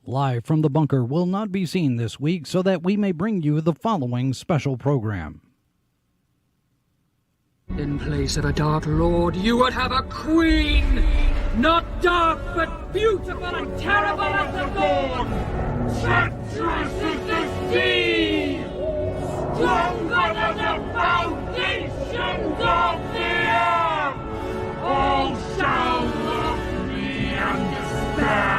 Live from the bunker will not be seen this week so that we may bring you the following special program. In place of a dark lord, you would have a queen! Not dark, but beautiful and terrible as the dawn! Treacherous as the sea! Stronger than the foundations of the earth! All shall love me and despair!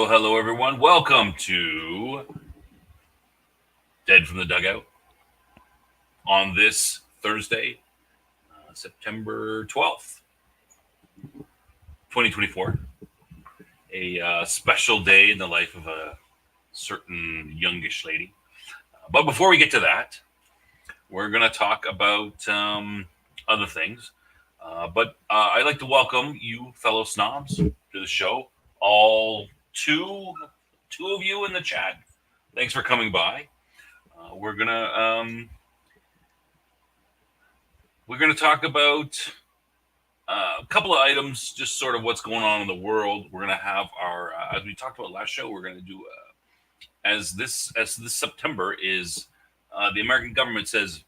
Hello, everyone. Welcome to Dead from the Dugout on this Thursday, September 12th, 2024. A special day in the life of a certain youngish lady. But before we get to that, we're going to talk about other things. But I'd like to welcome you fellow snobs to the show. All two of you in the chat. Thanks for coming by. We're gonna talk about a couple of items, just sort of what's going on in the world. We're gonna have our as we talked about last show. We're gonna do as this September is the American government says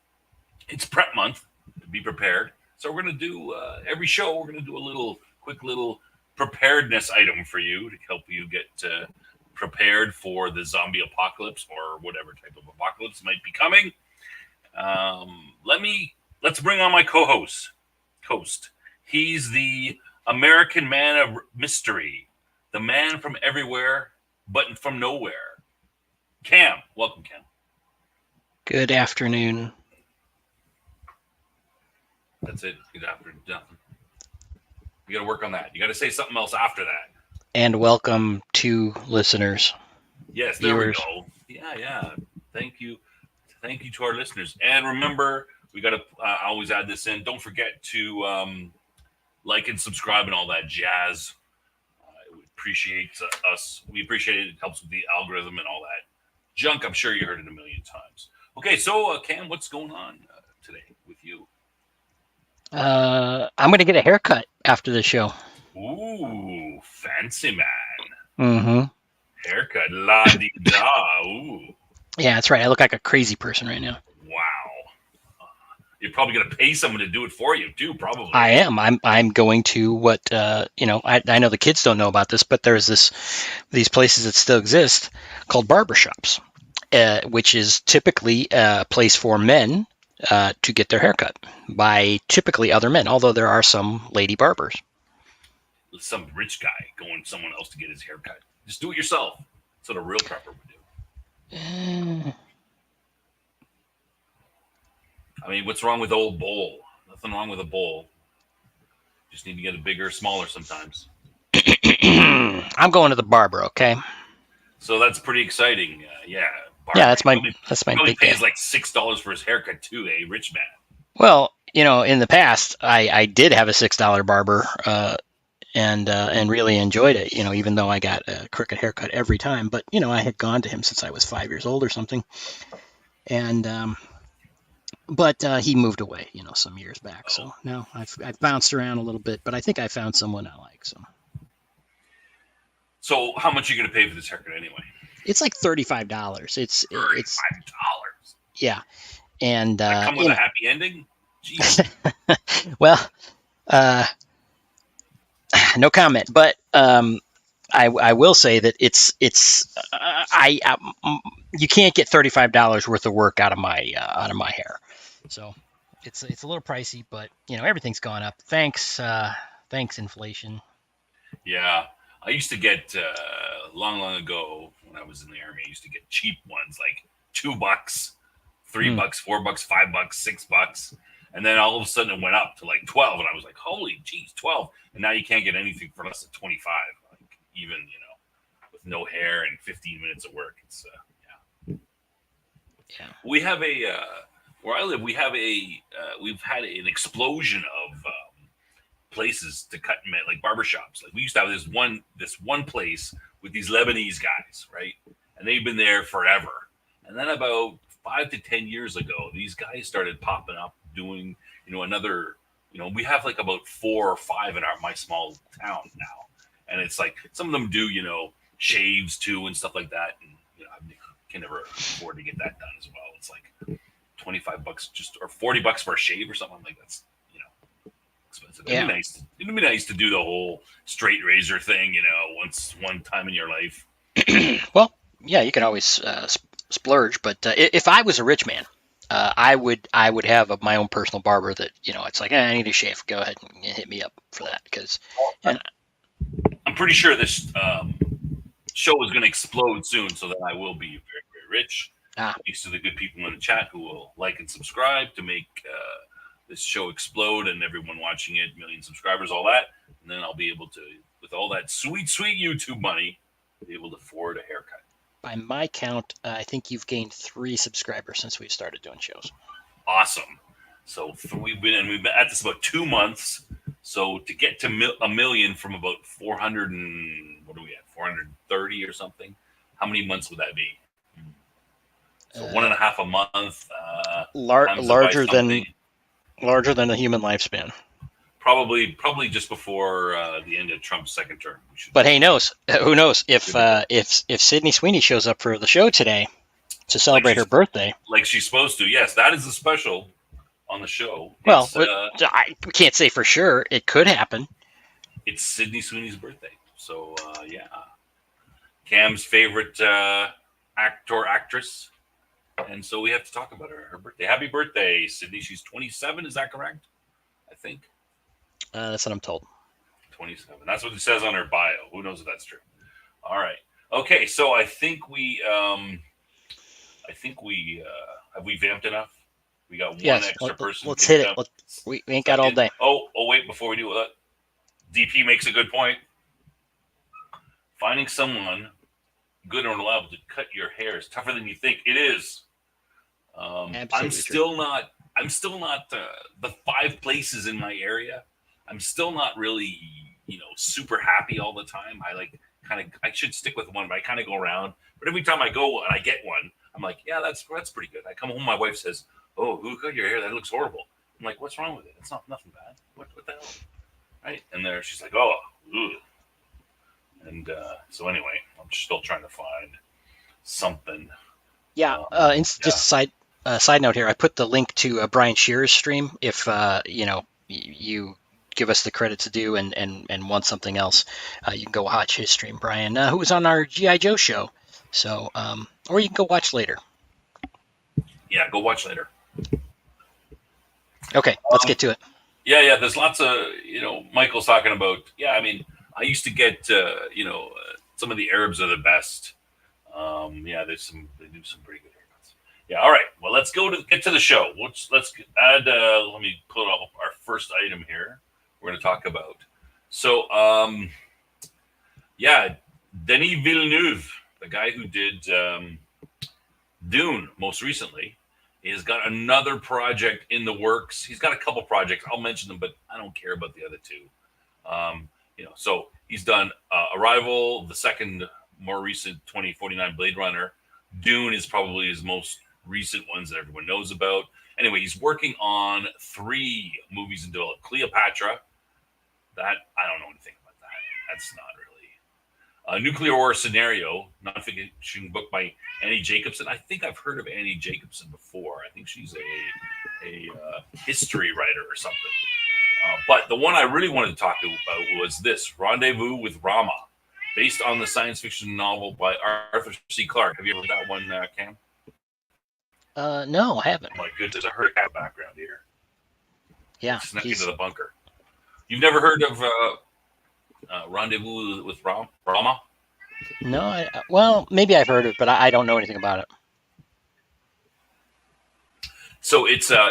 it's prep month to be prepared. So we're gonna do every show. We're gonna do a quick little preparedness item for you to help you get prepared for the zombie apocalypse or whatever type of apocalypse might be coming. Let's bring on my co-host. He's the American man of mystery, the man from everywhere but from nowhere. Cam, welcome, Cam. Good afternoon. That's it. Good afternoon. You got to work on that. You got to say something else after that. And welcome to listeners. Yes, there we go. Yeah. Thank you to our listeners. And remember, we got to always add this in. Don't forget to like and subscribe and all that jazz. We appreciate us. We appreciate it. It helps with the algorithm and all that junk. I'm sure you heard it a million times. Okay, so Cam, what's going on today with you? I'm going to get a haircut after the show. Ooh, fancy man. Mm-hmm. Haircut, la-di-da. Ooh. Yeah, that's right. I look like a crazy person right now. Wow. You're probably going to pay someone to do it for you, too, probably. I am. I'm going to what, I know the kids don't know about this, but there's these places that still exist called barbershops, which is typically a place for men to get their haircut by typically other men, although there are some lady barbers. Some rich guy going someone else to get his haircut. Just do it yourself. That's what a real prepper would do. I mean, what's wrong with old bowl? Nothing wrong with a bowl. Just need to get a bigger, smaller sometimes. I'm going to the barber, okay? So that's pretty exciting. Yeah. Barber. Yeah, that's my big pays like $6 for his haircut too, rich man. Well, in the past, I did have a $6 barber, and really enjoyed it. Even though I got a crooked haircut every time, but I had gone to him since I was 5 years old or something, and but he moved away, some years back. So now I've bounced around a little bit, but I think I found someone I like. So how much are you going to pay for this haircut anyway? It's like $35. It's $35. Yeah, and come with a happy ending. Jeez. Well, no comment. But I will say that you can't get $35 worth of work out of my hair. So it's a little pricey, but everything's gone up. Thanks inflation. Yeah, I used to get long ago when I was in the army. I used to get cheap ones like $2, $3, $4, $5, $6, And then all of a sudden it went up to like 12, and I was like, holy geez, 12. And now you can't get anything for less than 25, like even, with no hair and 15 minutes of work. It's Yeah. We have where I live, we've had an explosion of places to cut like barbershops. Like we used to have this one place with these Lebanese guys, right? And they've been there forever. And then about 5 to 10 years ago, these guys started popping up doing, another, we have like about 4 or 5 in my small town now. And it's like some of them do, shaves too and stuff like that. And, I can never afford to get that done as well. It's like $25 or $40 for a shave or something like that's, expensive. Yeah. It'd be nice to do the whole straight razor thing, one time in your life. Well, yeah, you can always splurge, but if I was a rich man, I would have my own personal barber that, it's like, I need a shave. Go ahead and hit me up for that, because I'm pretty sure this show is going to explode soon, so that I will be very, very rich. Thanks to the good people in the chat who will like and subscribe to make this show explode, and everyone watching it, 1 million subscribers, all that. And then I'll be able to, with all that sweet, sweet YouTube money, be able to afford a haircut. by my count, I think you've gained 3 subscribers since we've started doing shows. Awesome. So we've been at this about 2 months. So to get to a million from about 400 and what are we at, 430 or something? How many months would that be? So 1.5 a month. Larger than the human lifespan. Probably just before the end of Trump's second term. But hey, who knows if Sidney Sweeney shows up for the show today to celebrate her birthday, like she's supposed to. Yes, that is a special on the show. Well, I can't say for sure. It could happen. It's Sidney Sweeney's birthday, so yeah. Cam's favorite actor, actress, and so we have to talk about her birthday. Happy birthday, Sidney! She's 27. Is that correct? I think. That's what I'm told. 27. That's what it says on her bio. Who knows if that's true? All right. Okay. So I think we have we vamped enough. We got one extra person. Let's hit it. We ain't got all day. Oh, wait! Before we do that, DP makes a good point. Finding someone good and reliable to cut your hair is tougher than you think. It is. I'm still not the 5 places in my area. I'm still not really, super happy all the time. I should stick with one, but I kind of go around. But every time I go and I get one, I'm like, yeah, that's pretty good. I come home, my wife says, "Oh, who cut your hair? That looks horrible." I'm like, "What's wrong with it? It's nothing bad. What the hell?" Right? And she's like, "Oh, ugh." And so anyway, I'm still trying to find something. Yeah. Just a side note here. I put the link to Brian Shearer's stream. If you give us the credit to do and want something else, you can go watch his stream, Brian, who was on our G.I. Joe show. So, or you can go watch later. Yeah, go watch later. Okay, let's get to it. Yeah. There's lots of, Michael's talking about, I used to get, some of the Arabs are the best. They do some pretty good haircuts. Yeah. All right. Well, let's get to the show. Let's add, let me pull up our first item here. We're going to talk about. So, Denis Villeneuve, the guy who did Dune most recently, has got another project in the works. He's got a couple projects. I'll mention them, but I don't care about the other 2. So he's done Arrival, the second more recent 2049 Blade Runner. Dune is probably his most recent ones that everyone knows about. Anyway, he's working on 3 movies in development. Cleopatra, that I don't know anything about that. That's not really. Nuclear War Scenario, nonfiction book by Annie Jacobson. I think I've heard of Annie Jacobson before. I think she's a history writer or something. But the one I really wanted to talk about was this, Rendezvous with Rama, based on the science fiction novel by Arthur C. Clarke. Have you ever read that one, Cam? No, I haven't. Oh my goodness, I heard a cat background here. Yeah. Snuck into the bunker. You've never heard of Rendezvous with Rama? No, well, maybe I've heard of it, but I don't know anything about it. So it's I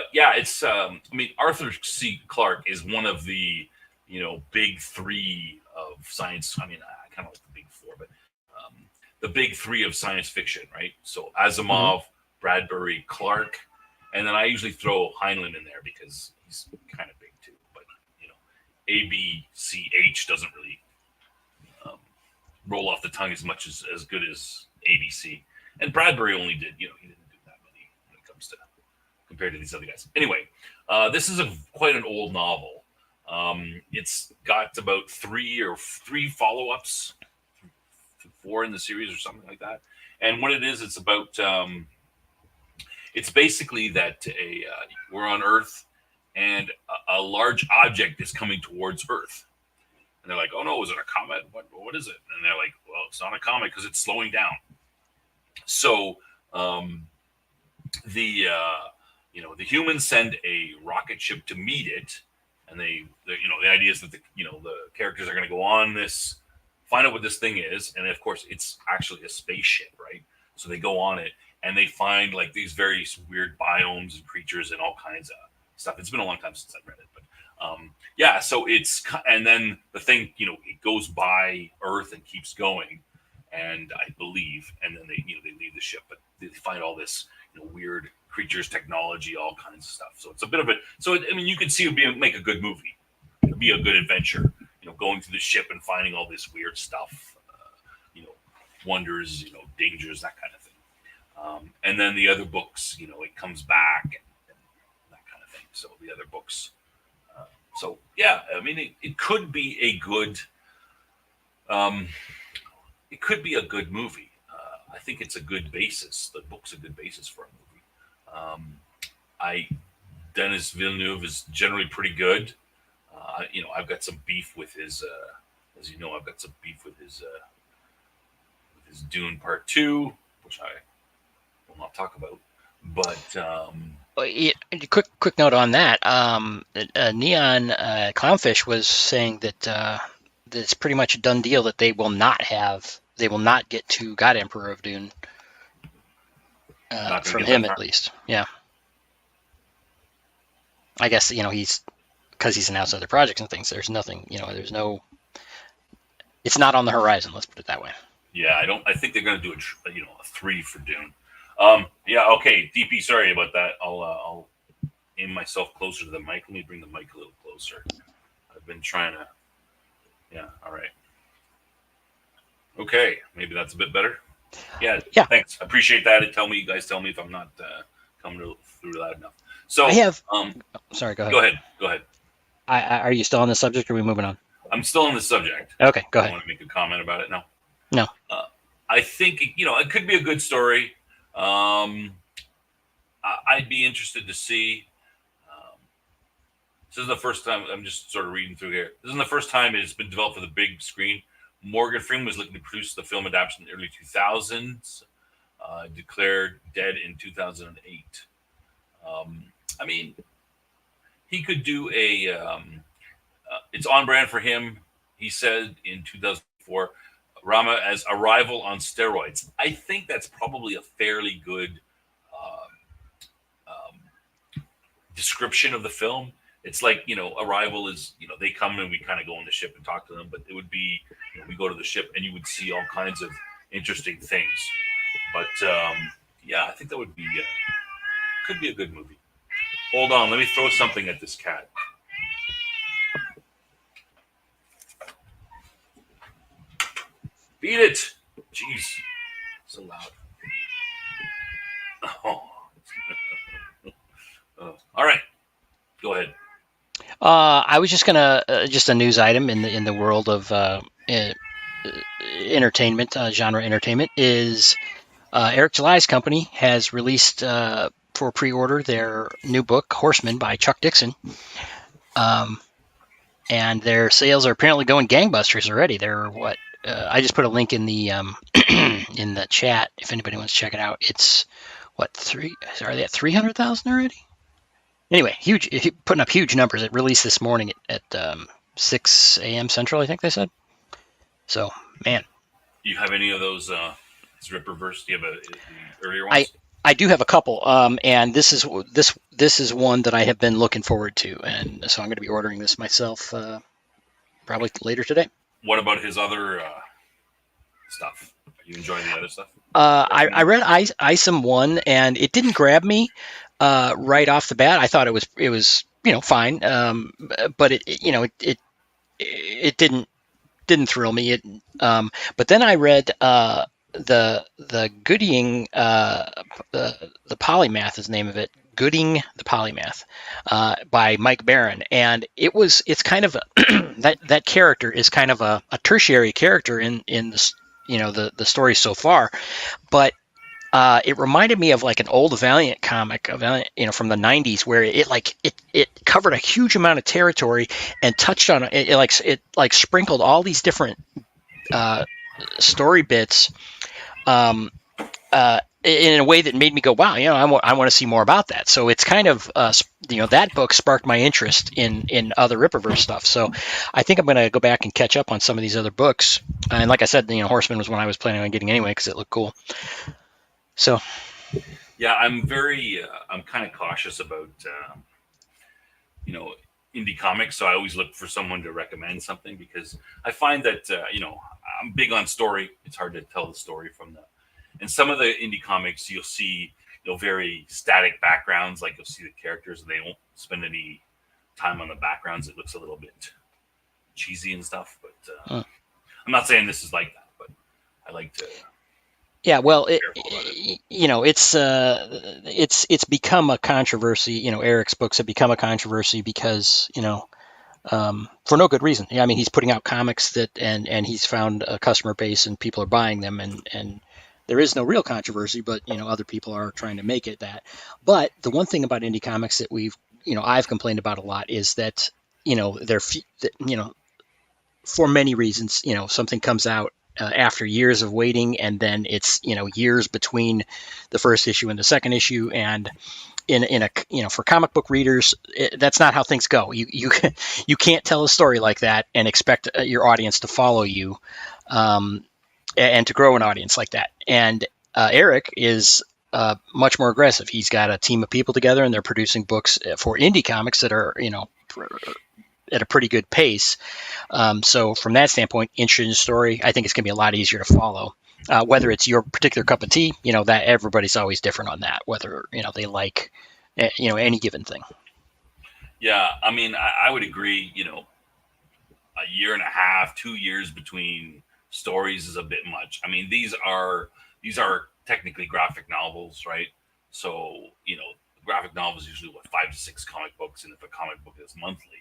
mean, Arthur C. Clarke is one of the big three of science. I mean, I kind of like the big four, but um, the big three of science fiction, right? So Asimov, Bradbury, Clarke, and then I usually throw Heinlein in there because he's kind of big too. But ABCH doesn't really roll off the tongue as much as good as ABC. And Bradbury only did, he didn't do that many when it comes to compared to these other guys. Anyway, this is quite an old novel. It's got about three follow-ups, 4 in the series or something like that. And what it is, it's about it's basically that we're on Earth and a large object is coming towards Earth. And they're like, oh no, is it a comet? What is it? And they're like, well, it's not a comet because it's slowing down. So the humans send a rocket ship to meet it, and the idea is that the characters are going to go on this, find out what this thing is, and of course it's actually a spaceship, right? So they go on it and they find like these very weird biomes and creatures and all kinds of stuff. It's been a long time since I've read it, but so and then the thing, it goes by Earth and keeps going, and I believe, and then they leave the ship, but they find all this weird creatures, technology, all kinds of stuff. So it's a bit of it. So you could see it make a good movie. It'd be a good adventure, going through the ship and finding all this weird stuff, wonders, dangers, that kind of thing. And then the other books, it comes back and that kind of thing. So the other books. So yeah, it could be a good. It could be a good movie. I think it's a good basis. The book's a good basis for a movie. Denis Villeneuve is generally pretty good. I've got some beef with his. As you know, I've got some beef with his Dune Part 2, which I will not talk about. But quick note on that. Neon Clownfish was saying that it's pretty much a done deal that they will not get to God Emperor of Dune from him at least. Yeah. I guess he's because he's announced other projects and things. There's nothing. It's not on the horizon. Let's put it that way. Yeah, I think they're going to do a 3 for Dune. Yeah, okay, DP. Sorry about that. I'll aim myself closer to the mic. Let me bring the mic a little closer. I've been trying to. Yeah. All right. Okay, maybe that's a bit better. Yeah. Thanks. I appreciate that. You guys tell me if I'm not coming through loud enough. So I have. Sorry. Go ahead. Go ahead. Are you still on the subject, or are we moving on? I'm still on the subject. Okay, go ahead. I want to make a comment about it now. No. I think it could be a good story. I'd be interested to see. This isn't the first time. I'm just sort of reading through here. This isn't the first time it's been developed for the big screen. Morgan Freeman was looking to produce the film adaptation in the early 2000s. Declared dead in 2008. He could do it's on brand for him. He said in 2004, Rama as Arrival on steroids. I think that's probably a fairly good description of the film. It's like, Arrival is, they come and we kind of go on the ship and talk to them, but it would be, we go to the ship and you would see all kinds of interesting things. But I think that would be, could be a good movie. Hold on, let me throw something at this cat. Beat it! Jeez, so loud. Oh. All right, go ahead. I was just gonna just a news item in the world of entertainment, genre entertainment is Eric July's company has released for pre-order their new book Horseman by Chuck Dixon, and their sales are apparently going gangbusters already. They're I just put a link in the in the chat if anybody wants to check it out. It's are they at 300,000 already? Anyway, huge, putting up huge numbers. It released this morning at 6 a.m. Central, I think they said. So, man. You have any of those Ripperverse? Do you have the earlier ones? I do have a couple, and this is one that I have been looking forward to, and so I'm going to be ordering this myself probably later today. What about his other stuff? Are you enjoying the other stuff? I read ISOM 1, and it didn't grab me right off the bat. I thought it was fine, but it didn't thrill me. But then I read the Gooding the Polymath is the name of it. Gooding the Polymath by Mike Barron, and it's kind of that character is kind of a tertiary character in this the story so far, but it reminded me of like an old Valiant comic, from the 90s, where it covered a huge amount of territory and touched on it sprinkled all these different story bits in a way that made me go, wow, I want to see more about that. So it's kind of that book sparked my interest in other Rippaverse stuff. So I think I'm going to go back and catch up on some of these other books. And like I said, Horseman was one I was planning on getting anyway because it looked cool. So, yeah, I'm kind of cautious about, indie comics. So I always look for someone to recommend something because I find that, I'm big on story. It's hard to tell the story from and some of the indie comics you'll see, very static backgrounds. Like you'll see the characters and they won't spend any time on the backgrounds. It looks a little bit cheesy and stuff, but I'm not saying this is like that, but I like to. Yeah, well, it's become a controversy. Eric's books have become a controversy because for no good reason. I mean, he's putting out comics and he's found a customer base and people are buying them, and there is no real controversy, but other people are trying to make it that. But the one thing about indie comics that I've complained about a lot is that they're for many reasons, something comes out after years of waiting, and then it's years between the first issue and the second issue, and for comic book readers, that's not how things go. You can't tell a story like that and expect your audience to follow you, and to grow an audience like that. And Eric is much more aggressive. He's got a team of people together, and they're producing books for indie comics that are at a pretty good pace. So from that standpoint, interested in the story, I think it's going to be a lot easier to follow. Whether it's your particular cup of tea, that everybody's always different on that, whether, they like, any given thing. Yeah. I mean, I would agree, a year and a half, 2 years between stories is a bit much. I mean, these are technically graphic novels, right? So, graphic novels usually 5 to 6 comic books. And if a comic book is monthly,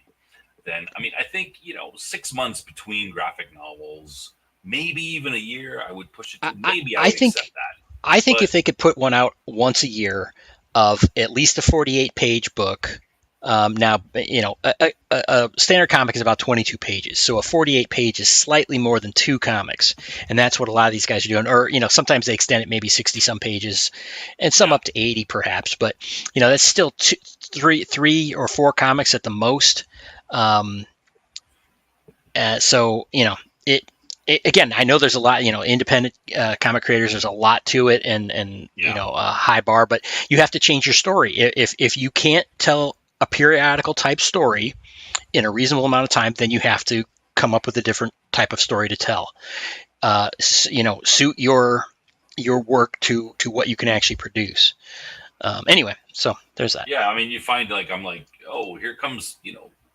then, I mean, I think, 6 months between graphic novels, maybe even a year, I would push it to. Maybe I would accept that. I think if they could put one out once a year of at least a 48-page book. Now, a standard comic is about 22 pages. So a 48 page is slightly more than 2 comics. And that's what a lot of these guys are doing. Or, sometimes they extend it maybe 60 some pages and some up to 80 perhaps. But, that's still 3 or 4 comics at the most. So, again, I know there's a lot, independent comic creators, there's a lot to it and a high bar, but you have to change your story. If you can't tell a periodical type story in a reasonable amount of time, then you have to come up with a different type of story to tell. Suit your work to what you can actually produce. Anyway, so there's that. Yeah, I mean, you find I'm like, oh, here comes,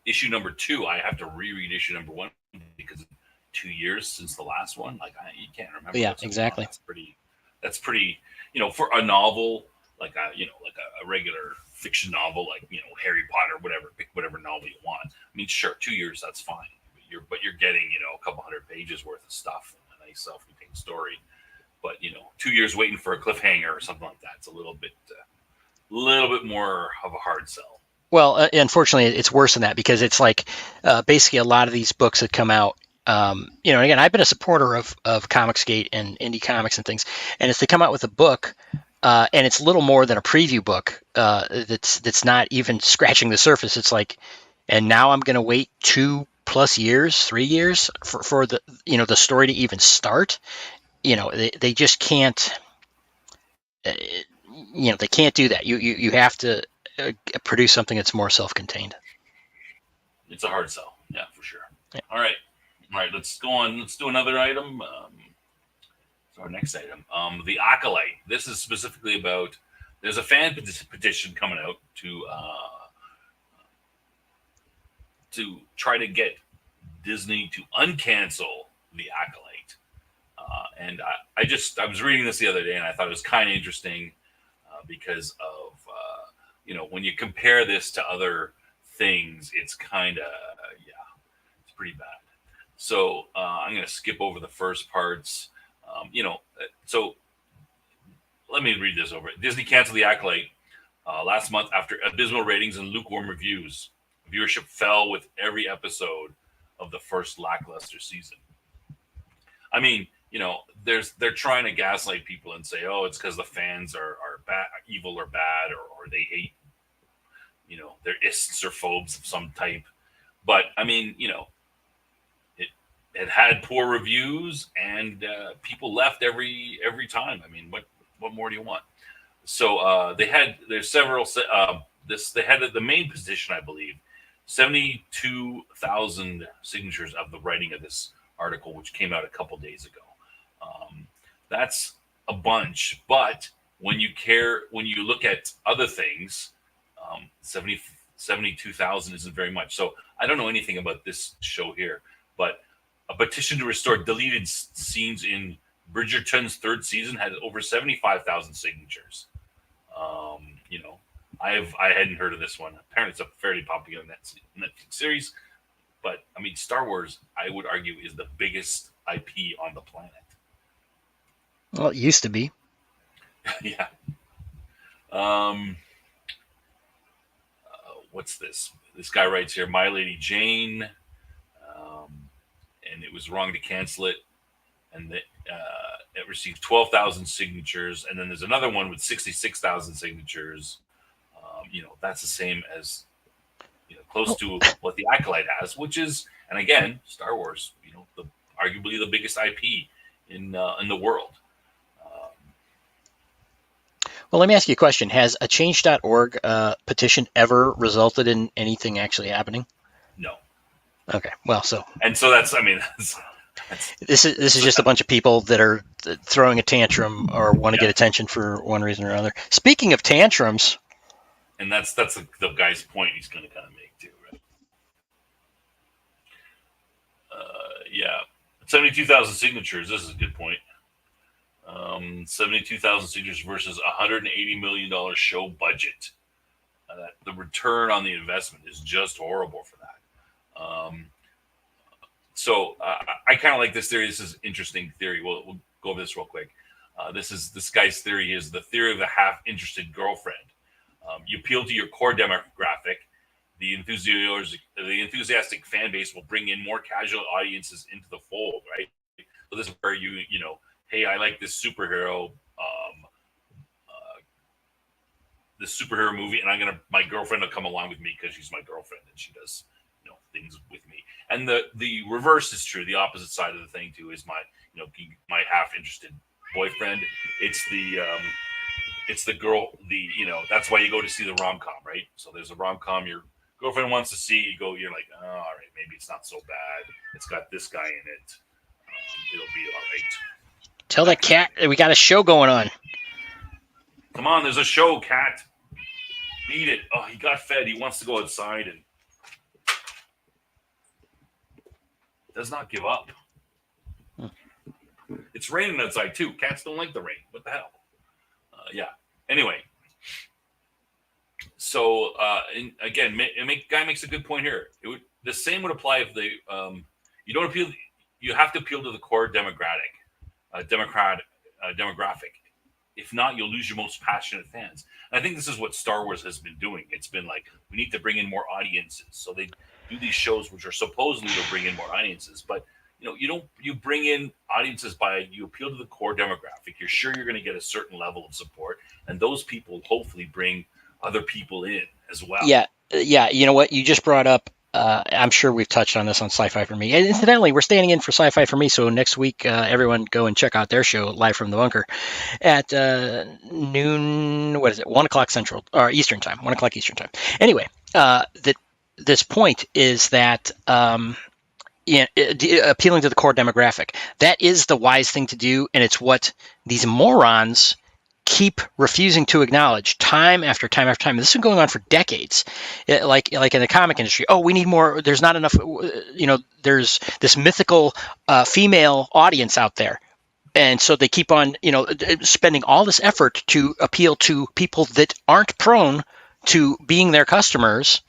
issue number 2. I have to reread issue number 1 because 2 years since the last one. You can't remember. Yeah, exactly. That's pretty, for a novel, like a regular fiction novel, like, Harry Potter, whatever, pick whatever novel you want. I mean, sure, 2 years, that's fine. But you're getting, a couple hundred pages worth of stuff in a nice self-contained story. But, 2 years waiting for a cliffhanger or something like that, it's a little bit more of a hard sell. Well, unfortunately, it's worse than that because it's like basically a lot of these books that come out. Again, I've been a supporter of Comicsgate and indie comics and things, and if they come out with a book and it's little more than a preview book that's not even scratching the surface, it's like, and now I'm going to wait 2+ years, 3 years for the the story to even start. They just can't. they can't do that. You have to produce something that's more self-contained. It's a hard sell. Yeah, for sure. Yeah. All right. Let's go on. Let's do another item. So our next item, the Acolyte. This is specifically about. There's a fan petition coming out to try to get Disney to uncancel the Acolyte. And I was reading this the other day, and I thought it was kind of interesting because of when you compare this to other things, it's kind of it's pretty bad. So I'm going to skip over the first parts. So let me read this over. Disney canceled the Acolyte last month after abysmal ratings and lukewarm reviews. Viewership fell with every episode of the first lackluster season. I mean, they're trying to gaslight people and say, oh, it's because the fans are bad, evil or bad, or they hate, they're ists or phobes of some type. But I mean, it had poor reviews and people left every time. I mean, what more do you want? So there's several. They had the main position, I believe, 72,000 signatures of the writing of this article, which came out a couple days ago. That's a bunch, but when you look at other things, 72,000 isn't very much. So I don't know anything about this show here, but a petition to restore deleted scenes in Bridgerton's third season had over 75,000 signatures. I hadn't heard of this one. Apparently, it's a fairly popular Netflix series. But I mean, Star Wars, I would argue, is the biggest IP on the planet. Well, it used to be. Yeah. What's this? This guy writes here, My Lady Jane, and it was wrong to cancel it, and it received 12,000 signatures, and then there's another one with 66,000 signatures. That's the same as close to what the Acolyte has, which is, and again, Star Wars, arguably the biggest IP in the world. Well, let me ask you a question. Has a change.org petition ever resulted in anything actually happening? No. Okay. Well, so that's this is just a bunch of people that are throwing a tantrum or want to get attention for one reason or another. Speaking of tantrums, and that's the guy's point he's going to kind of make too, right? 72,000 signatures. This is a good point. 72,000 signatures versus $180 million show budget. The return on the investment is just horrible for that. So I kind of like this theory. This is an interesting theory. We'll go over this real quick. This guy's theory is the theory of the half-interested girlfriend. You appeal to your core demographic. The enthusiastic fan base will bring in more casual audiences into the fold, right? So this is where hey, I like this superhero, movie, and my girlfriend will come along with me because she's my girlfriend and she does, things with me. And the reverse is true. The opposite side of the thing too is my half-interested boyfriend. It's the girl. That's why you go to see the rom-com, right? So there's a rom-com your girlfriend wants to see. You're like, oh, all right, maybe it's not so bad. It's got this guy in it. It'll be all right. Tell that cat we got a show going on. Come on, there's a show, cat. Beat it. Oh, he got fed. He wants to go outside and does not give up. It's raining outside too. Cats don't like the rain. What the hell? Yeah. Anyway. So, and again, guy makes a good point here. The same would apply if you don't appeal. You have to appeal to the core demographic. If not, you'll lose your most passionate fans. And I think this is what Star Wars has been doing. It's been like, we need to bring in more audiences. So they do these shows which are supposedly to bring in more audiences, but you bring in audiences you appeal to the core demographic. You're sure you're going to get a certain level of support, and those people hopefully bring other people in as well. Yeah. You know what? You just brought up I'm sure we've touched on this on Sci-Fi for Me. And incidentally, we're standing in for Sci-Fi for Me, so next week, everyone go and check out their show, Live from the Bunker, at noon. What is it? 1:00 Central or Eastern time. 1:00 Eastern time. Anyway, this point is that. Appealing to the core demographic. That is the wise thing to do, and it's what these morons keep refusing to acknowledge time after time after time. This has been going on for decades. Like in the comic industry, oh, we need more. There's not enough. There's this mythical female audience out there, and so they keep on spending all this effort to appeal to people that aren't prone to being their customers.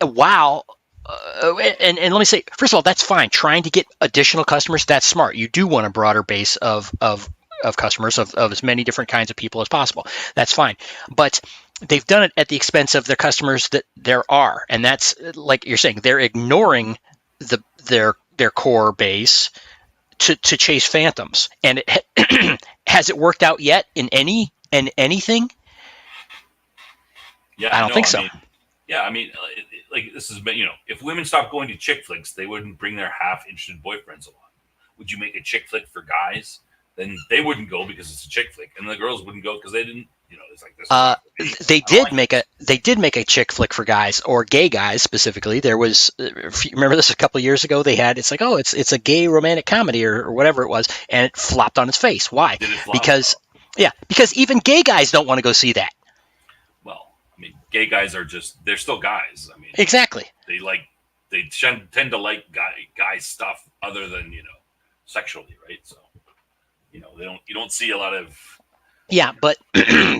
Wow. And let me say, first of all, that's fine. Trying to get additional customers, that's smart. You do want a broader base of customers, of as many different kinds of people as possible. That's fine. But they've done it at the expense of their customers that there are. And that's, like you're saying, they're ignoring their core base to chase phantoms. And has it worked out yet in anything? Yeah, I don't think so. I mean, like this has been, if women stopped going to chick flicks, they wouldn't bring their half-interested boyfriends along. Would you make a chick flick for guys? Then they wouldn't go because it's a chick flick, and the girls wouldn't go because they didn't. It's like this. They did make a chick flick for guys, or gay guys specifically. There was, if you remember this a couple of years ago, they had, it's like, oh, it's a gay romantic comedy or whatever it was, and it flopped on its face. Why? Did it flop? Because even gay guys don't want to go see that. I mean, gay guys they're still guys. I mean, exactly. They tend to like guy stuff other than, sexually, right? So, you don't see a lot of. Yeah, but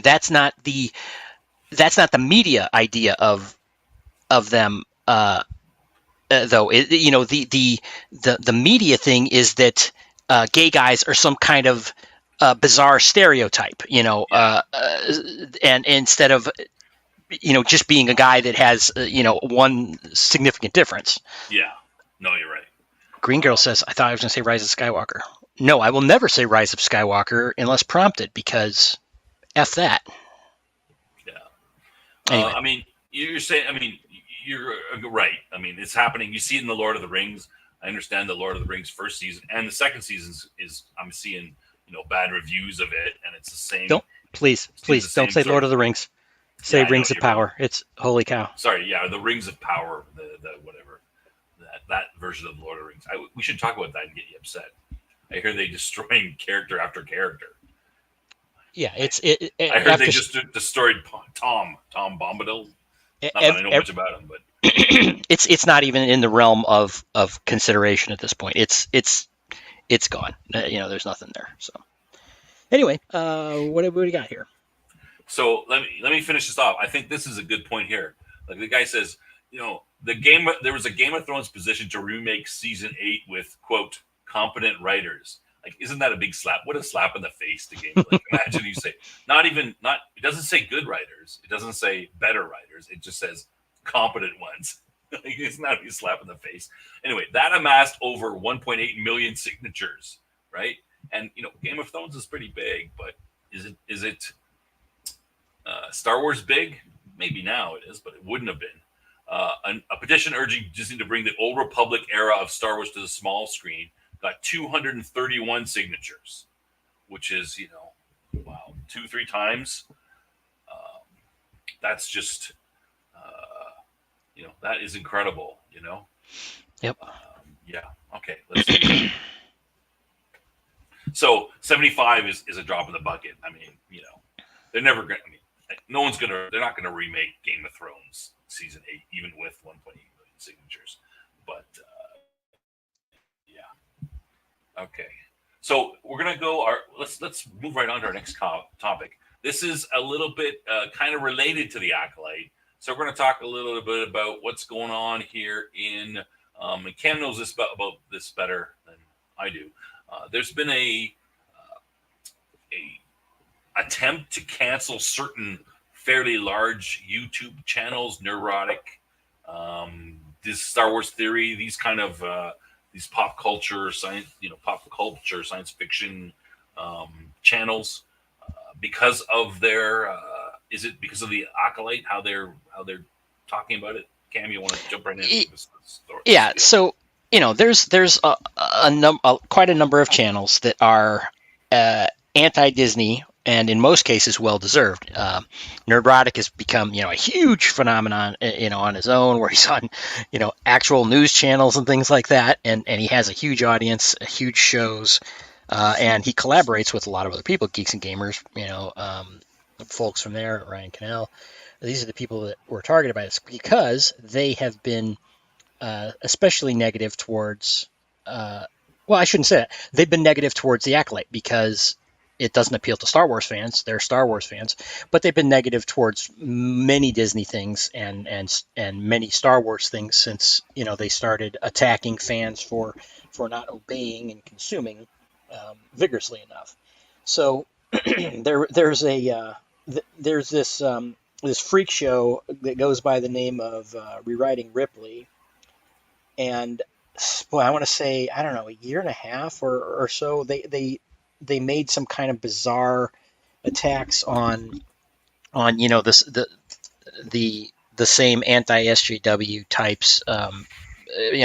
that's not the media idea of them, though. The media thing is that gay guys are some kind of bizarre stereotype, and instead of just being a guy that has, one significant difference. Yeah. No, you're right. Green Girl says, I thought I was going to say Rise of Skywalker. No, I will never say Rise of Skywalker unless prompted, because F that. Yeah. Anyway. I mean, you're saying, you're right. I mean, it's happening. You see it in the Lord of the Rings. I understand the Lord of the Rings first season and the second season is I'm seeing, bad reviews of it, and it's the same. Please don't say Lord of the Rings. Say Rings of Power. Right. It's holy cow. Sorry, yeah, the Rings of Power, the whatever, that version of the Lord of the Rings. We should talk about that and get you upset. I hear they destroying character after character. Yeah, I heard they just destroyed Tom Bombadil. Not that I know much about him, but it's not even in the realm of consideration at this point. It's gone. There's nothing there. So anyway, what do we got here? So let me finish this off. I think this is a good point here. Like the guy says, there was a Game of Thrones position to remake season 8 with quote competent writers. Like, isn't that a big slap? What a slap in the face to Game. Like, imagine you say it doesn't say good writers. It doesn't say better writers. It just says competent ones. Like, isn't that a big slap in the face? Anyway, that amassed over 1.8 million signatures, right? And Game of Thrones is pretty big, but is it Star Wars big? Maybe now it is, but it wouldn't have been. A petition urging Disney to bring the Old Republic era of Star Wars to the small screen got 231 signatures, which is, wow, 2-3 times. That's just, that is incredible, Yep. Yeah. Okay. Let's see. So 75 is a drop in the bucket. I mean, they're never going to, they're not going to remake Game of Thrones season 8, even with 1.8 million signatures. But yeah. Okay. So we're going to go let's move right on to our next topic. This is a little bit kind of related to the Acolyte. So we're going to talk a little bit about what's going on here and Cam knows this about this better than I do. There's been a attempt to cancel certain fairly large YouTube channels, Neurotic, this Star Wars Theory, these kind of these pop culture science fiction channels, because of their is it because of the Acolyte, how they're talking about it? Cam, you want to jump right in? Y- This story, Yeah, spiel. so there's quite a number of channels that are anti-Disney, and in most cases, well deserved. Nerdrotic has become a huge phenomenon on his own, where he's on actual news channels and things like that, and he has a huge audience, huge shows, and he collaborates with a lot of other people, Geeks and Gamers, folks from there, Ryan Cannell. These are the people that were targeted by this because they have been especially negative towards. Well, I shouldn't say that. They've been negative towards the Acolyte because it doesn't appeal to Star Wars fans. They're Star Wars fans, but they've been negative towards many Disney things and many Star Wars things since they started attacking fans for not obeying and consuming vigorously enough. So there's this freak show that goes by the name of Rewriting Ripley, and boy, I want to say, I don't know, a year and a half or so, they made some kind of bizarre attacks on this the same anti SJW types,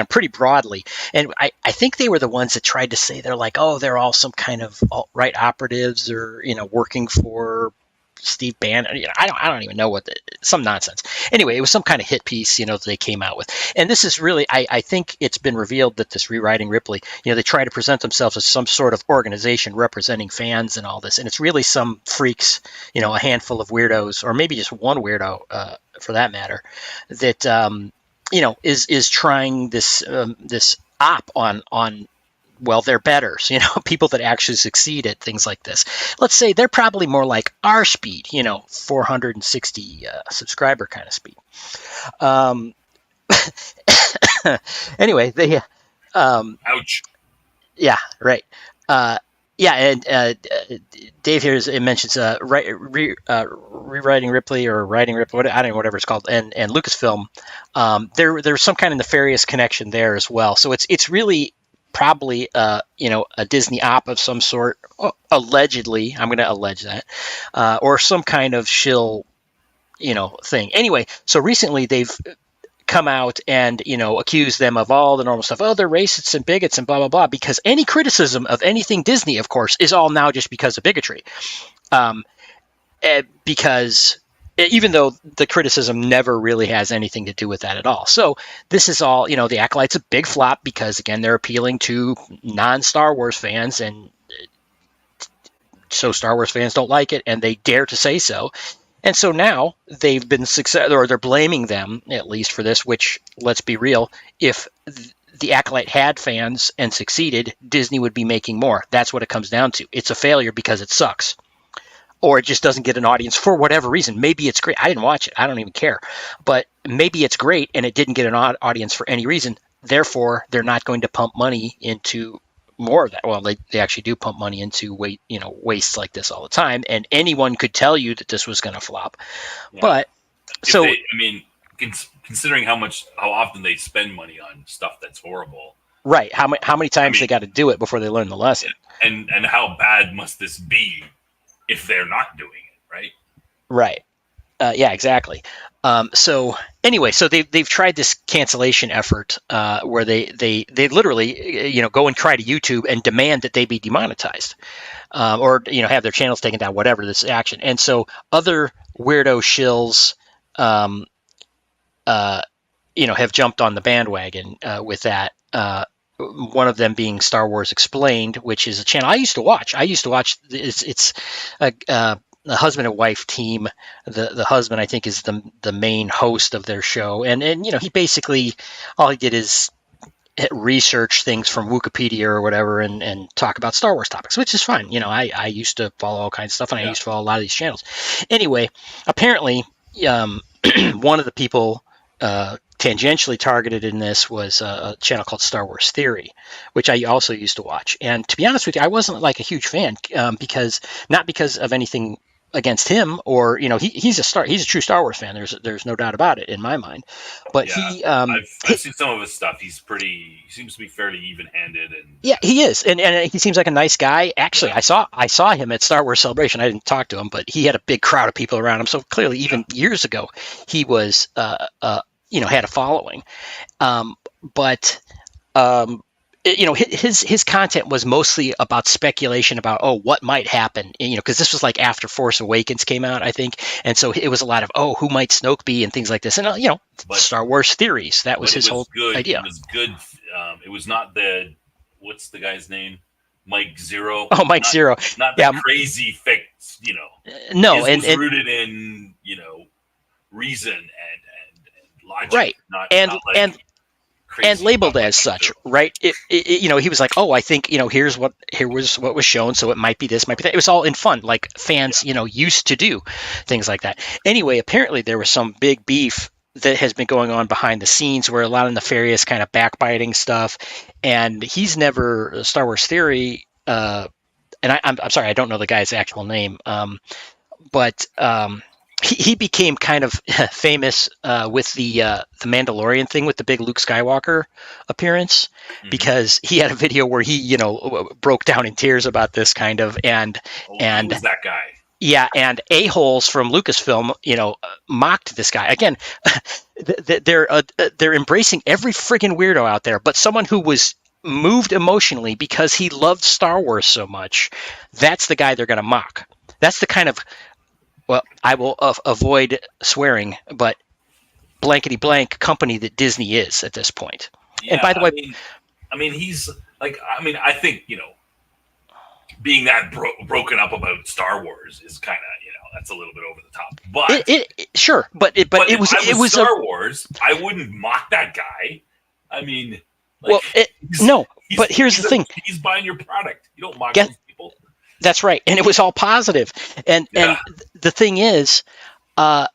pretty broadly. And I think they were the ones that tried to say they're like, oh, they're all some kind of alt-right operatives or working for Steve Bannon. I don't even know what some nonsense. Anyway, it was some kind of hit piece, that they came out with. And this is really, I think it's been revealed that this Rewriting Ripley, they try to present themselves as some sort of organization representing fans and all this. And it's really some freaks, a handful of weirdos, or maybe just one weirdo for that matter, that, is trying this op on well, they're betters, people that actually succeed at things like this. Let's say they're probably more like our speed, 460 subscriber kind of speed. Anyway, they. Ouch. Yeah, right. Yeah, and Dave here mentions rewriting Ripley or writing Ripley, I don't know, whatever it's called, and Lucasfilm. There's some kind of nefarious connection there as well. So it's really probably a Disney op of some sort, allegedly. I'm going to allege that, or some kind of shill, thing. Anyway, so recently they've come out and accuse them of all the normal stuff. Oh, they're racists and bigots and blah blah blah. Because any criticism of anything Disney, of course, is all now just because of bigotry. Because even though the criticism never really has anything to do with that at all. So this is all, the Acolyte's a big flop because, again, they're appealing to non-Star Wars fans, and so Star Wars fans don't like it, and they dare to say so. And so now they've been successful, or they're blaming them, at least, for this, which, let's be real, if the Acolyte had fans and succeeded, Disney would be making more. That's what it comes down to. It's a failure because it sucks. Or it just doesn't get an audience for whatever reason. Maybe it's great. I didn't watch it. I don't even care. But maybe it's great and it didn't get an audience for any reason. Therefore, they're not going to pump money into more of that. Well, they actually do pump money into wastes like this all the time. And anyone could tell you that this was going to flop. Yeah. But so, considering how often they spend money on stuff that's horrible. Right. How many times they got to do it before they learn the lesson? And how bad must this be if they're not doing it, right? Right. Yeah, exactly. So anyway, so they've tried this cancellation effort where they literally go and try to YouTube and demand that they be demonetized, or have their channels taken down, whatever this action. And so other weirdo shills, have jumped on the bandwagon with that. One of them being Star Wars Explained, which is a channel I used to watch. It's a husband and wife team. The husband, I think, is the main host of their show, and he basically, all he did is research things from Wikipedia or whatever and talk about Star Wars topics, which is fine. I used to follow all kinds of stuff, and I used to follow a lot of these channels. Anyway, apparently, one of the people tangentially targeted in this was a channel called Star Wars Theory, which I also used to watch. And to be honest with you, I wasn't like a huge fan not because of anything against him, or he's a true Star Wars fan. There's no doubt about it in my mind. But I've seen some of his stuff. He seems to be fairly even-handed, and yeah, he is, and he seems like a nice guy. Actually, yeah. I saw him at Star Wars Celebration. I didn't talk to him, but he had a big crowd of people around him. So clearly, even years ago, he was had a following. But his content was mostly about speculation about what might happen, because this was like after Force Awakens came out, I think, and so it was a lot of who might Snoke be and things like this, and But- Star Wars theories. That was But his whole good. idea. It was good. It was not what's the guy's name? Mike Zero. Oh, Mike Zero. Not the crazy fake. No, his was rooted in reason and logic. Right. Not And crazy labeled stuff as like such, Zero. right? He was like, I think here was what was shown, so it might be this, might be that. It was all in fun, like fans used to do things like that. Anyway, apparently there was some big beef that has been going on behind the scenes, where a lot of nefarious kind of backbiting stuff, and he's never Star Wars Theory. And I'm sorry, I don't know the guy's actual name, but he became kind of famous with the Mandalorian thing, with the big Luke Skywalker appearance, because he had a video where he broke down in tears about this kind of, and Who was that guy? yeah, and a-holes from Lucasfilm, mocked this guy. Again, they're embracing every friggin' weirdo out there, but someone who was moved emotionally because he loved Star Wars so much, that's the guy they're going to mock. That's the kind of, well, I will avoid swearing, but blankety blank company that Disney is at this point. Yeah, And by the way, I mean, he's like, I think, being that broken up about Star Wars is kind of, that's a little bit over the top. But sure, but it was Star Wars. I wouldn't mock that guy. I mean, but here's the thing: he's buying your product. You don't mock those people. That's right, and it was all positive. And the thing is, I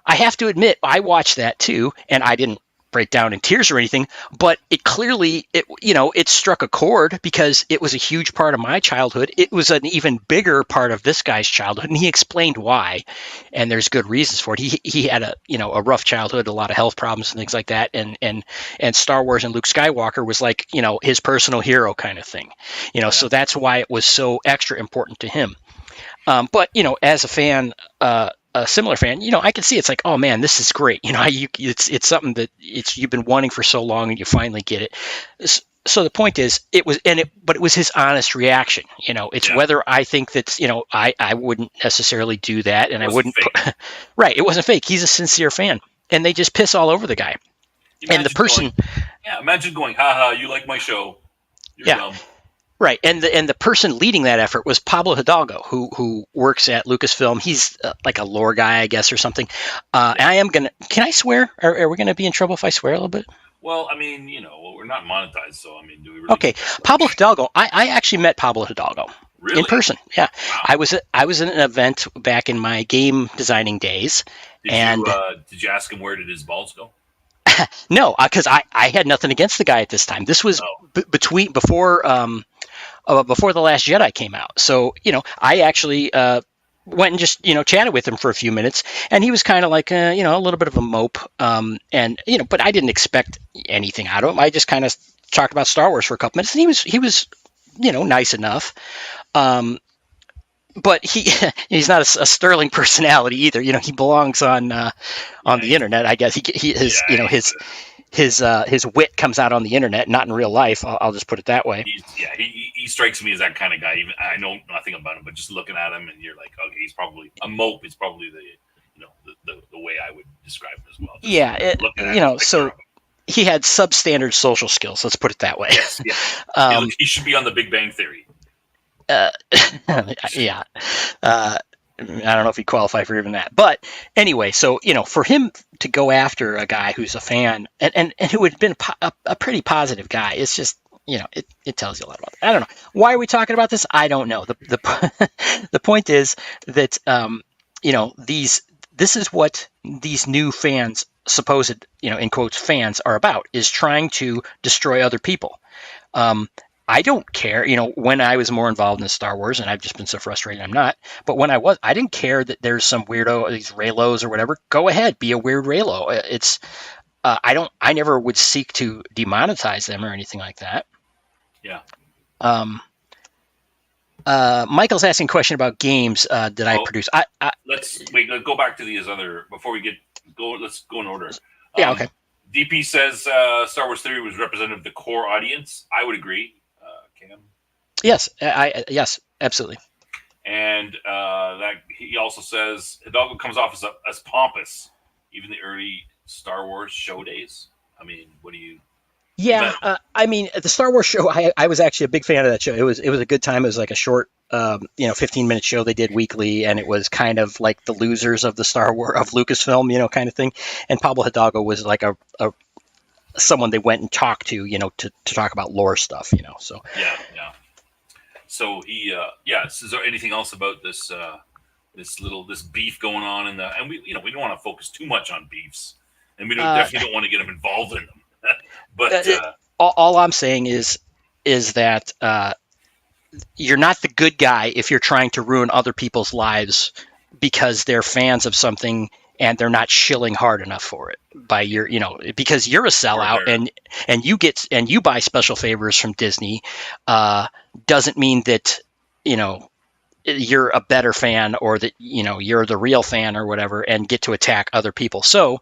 have to admit, I watched that too, and I didn't break down in tears or anything, but it clearly, it struck a chord, because it was a huge part of my childhood. It was an even bigger part of this guy's childhood, and he explained why, and there's good reasons for it. He had a rough childhood, a lot of health problems and things like that, and Star Wars and Luke Skywalker was like, his personal hero kind of thing, so that's why it was so extra important to him. But as a fan, a similar fan, I can see it's like, oh man, this is great. It's something that you've been wanting for so long, and you finally get it. So the point is, but it was his honest reaction. It's whether I think that's, I wouldn't necessarily do that, and I wouldn't. Right, it wasn't fake. He's a sincere fan, and they just piss all over the guy. And the person, imagine going, haha, you like my show. You're dumb. Right, and the person leading that effort was Pablo Hidalgo, who works at Lucasfilm. He's like a lore guy, I guess, or something. And can I swear? Are we gonna be in trouble if I swear a little bit? Well, I mean, we're not monetized, so I mean, do we really? Okay, Pablo Hidalgo. I actually met Pablo Hidalgo in person. Yeah, wow. I was at an event back in my game designing days. Did you ask him where did his balls go? No, because I had nothing against the guy at this time. This was before The Last Jedi came out. So, I actually went and just, chatted with him for a few minutes, and he was kind of like, a little bit of a mope. But I didn't expect anything out of him. I just kind of talked about Star Wars for a couple minutes, and he was nice enough. But he's not a sterling personality either. He belongs on the internet. I guess his wit comes out on the internet, not in real life. I'll just put it that way. He strikes me as that kind of guy. Even I know nothing about him, but just looking at him, and you're like, okay, he's probably a mope. Is probably the way I would describe him as well. So he had substandard social skills. Let's put it that way. Yes, he should be on The Big Bang Theory. Yeah. I don't know if he'd qualify for even that. But anyway, so, for him to go after a guy who's a fan and who had been a pretty positive guy, it's just, it tells you a lot about it. I don't know. Why are we talking about this? I don't know. The point is that, this is what these new fans, supposed, in quotes, fans are about, is trying to destroy other people. I don't care, when I was more involved in Star Wars, and I've just been so frustrated I'm not, but when I didn't care that there's some weirdo, these Reylos or whatever. Go ahead, be a weird Reylo. It's, I never would seek to demonetize them or anything like that. Yeah. Michael's asking a question about games that I produce. Let's go back to these other, before we get Let's go in order. Yeah, okay. DP says Star Wars Theory was representative of the core audience. I would agree. Cam. Yes, yes, absolutely. And that he also says Hidalgo comes off as pompous, even the early Star Wars show days. I mean, what do you? Yeah, I mean, the Star Wars show, I was actually a big fan of that show. It was a good time. It was like a short, 15-minute show they did weekly, and it was kind of like the losers of the Star Wars of Lucasfilm, kind of thing. And Pablo Hidalgo was like a someone they went and talked to, to talk about lore stuff, So yeah. So he, is there anything else about this this beef going on and we don't want to focus too much on beefs, and we definitely don't want to get them involved in them. But all I'm saying is that you're not the good guy if you're trying to ruin other people's lives because they're fans of something and they're not shilling hard enough for it by your, because you're a sellout and you buy special favors from Disney, doesn't mean that, you're a better fan or that, you're the real fan or whatever and get to attack other people. So,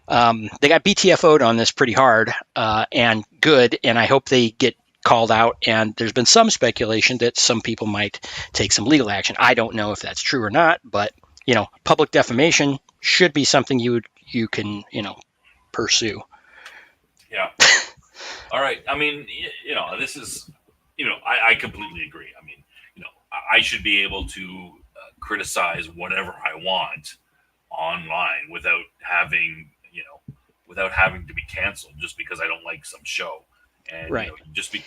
they got BTFO'd on this pretty hard, and good, and I hope they get called out. And there's been some speculation that some people might take some legal action. I don't know if that's true or not, but public defamation should be something you can pursue. Yeah. All right. I mean, this is, I completely agree. I mean, I should be able to criticize whatever I want online without having to be canceled just because I don't like some show. And right.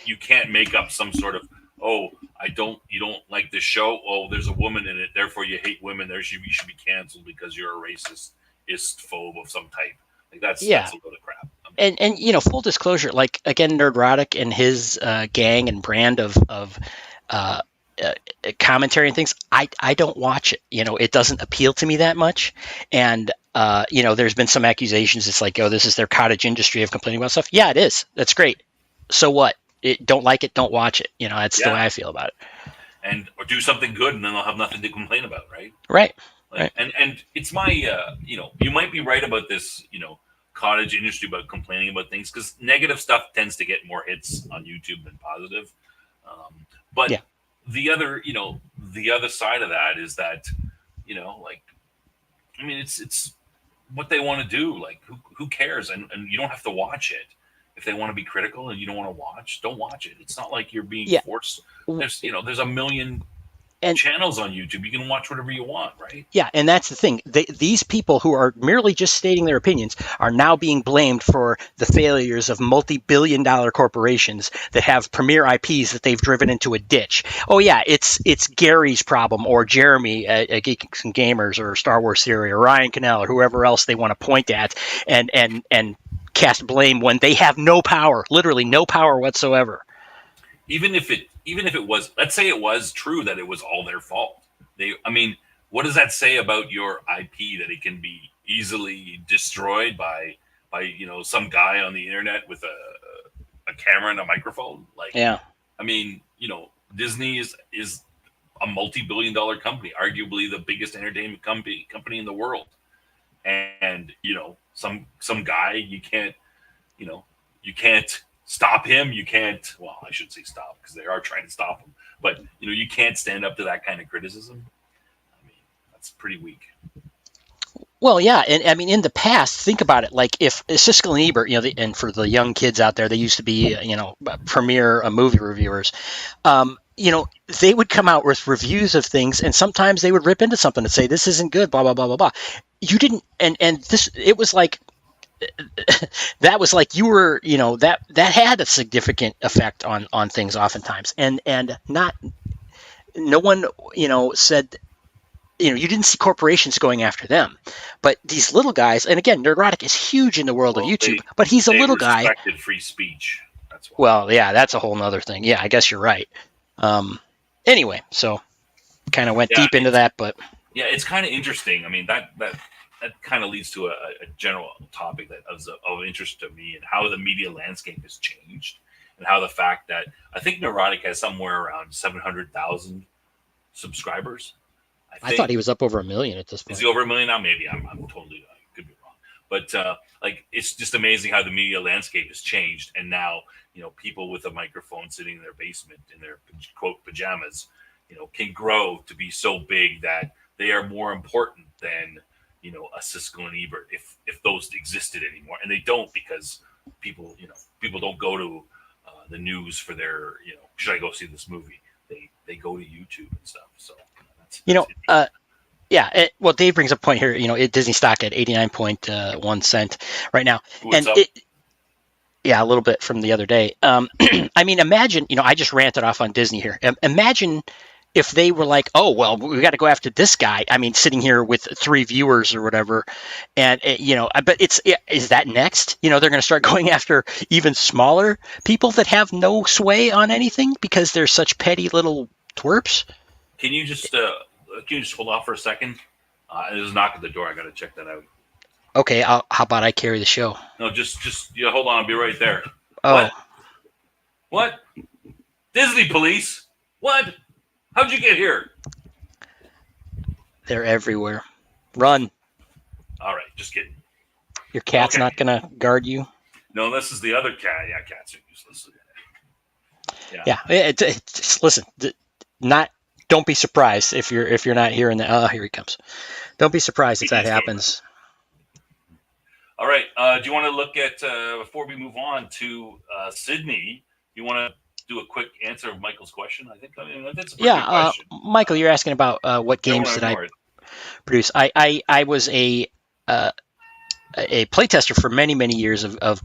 You can't make up some sort of, you don't like this show. Oh, there's a woman in it, therefore you hate women. You should be canceled because you're a racist phobe of some type. Like that's a load of crap. And full disclosure, like again, Nerdrotic and his gang and brand of commentary and things, I don't watch it. It doesn't appeal to me that much. And there's been some accusations. It's like, this is their cottage industry of complaining about stuff. Yeah, it is. That's great. So what? Don't like it, don't watch it. That's the way I feel about it. Or do something good, and then they'll have nothing to complain about, right? Right. Right. And it's my, you might be right about this, cottage industry about complaining about things because negative stuff tends to get more hits on YouTube than positive. But the other side of that is that, it's what they want to do. Like, who cares? And you don't have to watch it. If they want to be critical and you don't want to watch, don't watch it. It's not like you're being forced. There's a million channels on YouTube. You can watch whatever you want, right? Yeah, and that's the thing. These people who are merely just stating their opinions are now being blamed for the failures of multi-billion-dollar corporations that have premier IPs that they've driven into a ditch. Oh yeah, it's Gary's problem or Jeremy at Geeks and Gamers or Star Wars Theory or Ryan Cannell or whoever else they want to point at and cast blame when they have no power, literally no power whatsoever. Even if it was, let's say it was true that it was all their fault. What does that say about your IP that it can be easily destroyed by some guy on the internet with a camera and a microphone? Disney is a multi-billion-dollar company, arguably the biggest entertainment company in the world. And some guy, you can't stop him. You can't, well, I shouldn't say stop because they are trying to stop him, but you can't stand up to that kind of criticism. That's pretty weak. Well, yeah, and in the past, think about it. Like if Siskel and Ebert, and for the young kids out there, they used to be, premier movie reviewers. They would come out with reviews of things, and sometimes they would rip into something and say, "This isn't good." Blah blah blah blah blah. You didn't, and this, it was like. That was like you were, that had a significant effect on things oftentimes, and no one, said, you didn't see corporations going after them, but these little guys, and again, Nerdrotic is huge in the world of YouTube, but he's a little guy. They respected free speech. That's why. Well, yeah, that's a whole nother thing. Yeah, I guess you're right. Anyway, so kind of went deep into that, but yeah, it's kind of interesting. That kind of leads to a general topic that is of interest to me and how the media landscape has changed and how the fact that I think Neurotic has somewhere around 700,000 subscribers. I thought he was up over 1 million at this point. Is he over 1 million now? Maybe I'm totally could be wrong. But like, it's just amazing how the media landscape has changed, and now people with a microphone sitting in their basement in their quote pajamas, can grow to be so big that they are more important than a Siskel and Ebert, if those existed anymore, and they don't, because people don't go to the news for their should I go see this movie? They go to YouTube and stuff. So that's well, Dave brings up a point here. Disney stock at 89.1 cents right now, What's and up? a little bit from the other day. I mean, imagine, I just ranted off on Disney here. Imagine if they were like, oh, well, we got to go after this guy. I mean, sitting here with 3 viewers or whatever. And, but is that next? They're going to start going after even smaller people that have no sway on anything because they're such petty little twerps. Can you just hold off for a second? There's a knock at the door. I got to check that out. Okay, how about I carry the show? No, just hold on. I'll be right there. Oh. What? Disney police? What? How'd you get here? They're everywhere. Run. All right, just kidding. Your cat's not going to guard you? No, this is the other cat. Yeah, cats are useless. Yeah. Listen, don't be surprised if you're not hearing that. Oh, here he comes. Don't be surprised if that happens. All right. Do you want to look at before we move on to Sidney? You want to do a quick answer of Michael's question? I think that's a pretty good question. Michael, you're asking about what games did I produce? I was a playtester for many years of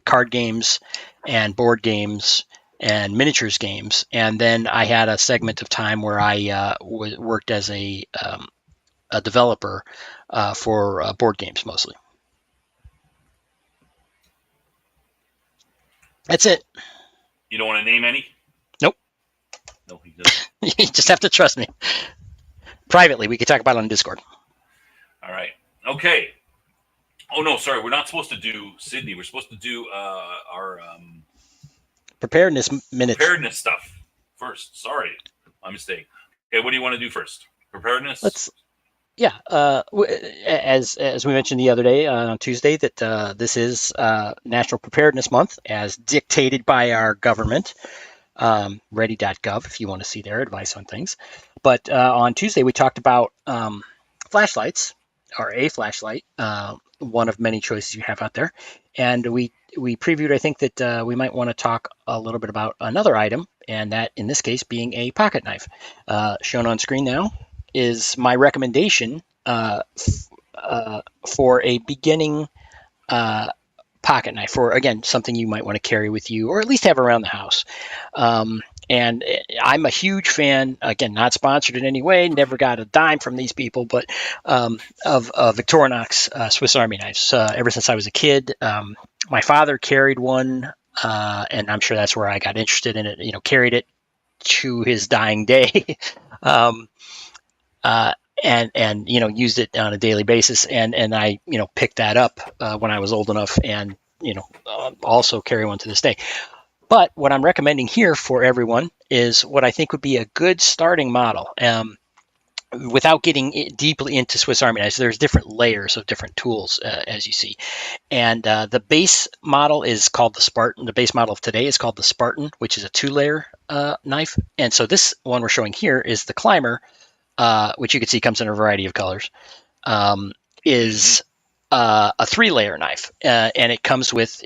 card games and board games and miniatures games, and then I had a segment of time where I worked as a developer for board games mostly. That's it. You don't want to name any? Nope. No, he doesn't. You just have to trust me. Privately, we could talk about it on Discord. All right. Okay. Oh, no, sorry. We're not supposed to do Sidney. We're supposed to do our preparedness minutes. Preparedness stuff first. Sorry. My mistake. Okay, what do you want to do first? Preparedness? As we mentioned the other day on Tuesday, that this is National Preparedness Month, as dictated by our government, ready.gov, if you want to see their advice on things. But on Tuesday, we talked about flashlights, or a flashlight, one of many choices you have out there. And we previewed, I think, that we might want to talk a little bit about another item, and that, in this case, being a pocket knife. Shown on screen now is my recommendation for a beginning pocket knife, for, again, something you might want to carry with you or at least have around the house. And I'm a huge fan, again, not sponsored in any way, never got a dime from these people, but of Victorinox Swiss Army knives. Ever since I was a kid, my father carried one, and I'm sure that's where I got interested in it, carried it to his dying day. And used it on a daily basis, and I picked that up when I was old enough, and also carry one to this day. But what I'm recommending here for everyone is what I think would be a good starting model. Without getting deeply into Swiss Army knives, there's different layers of different tools, as you see. And the base model is called the Spartan. The base model of today is called the Spartan, which is a 2-layer knife. And so this one we're showing here is the Climber, which you can see comes in a variety of colors, is a 3-layer knife. And it comes with,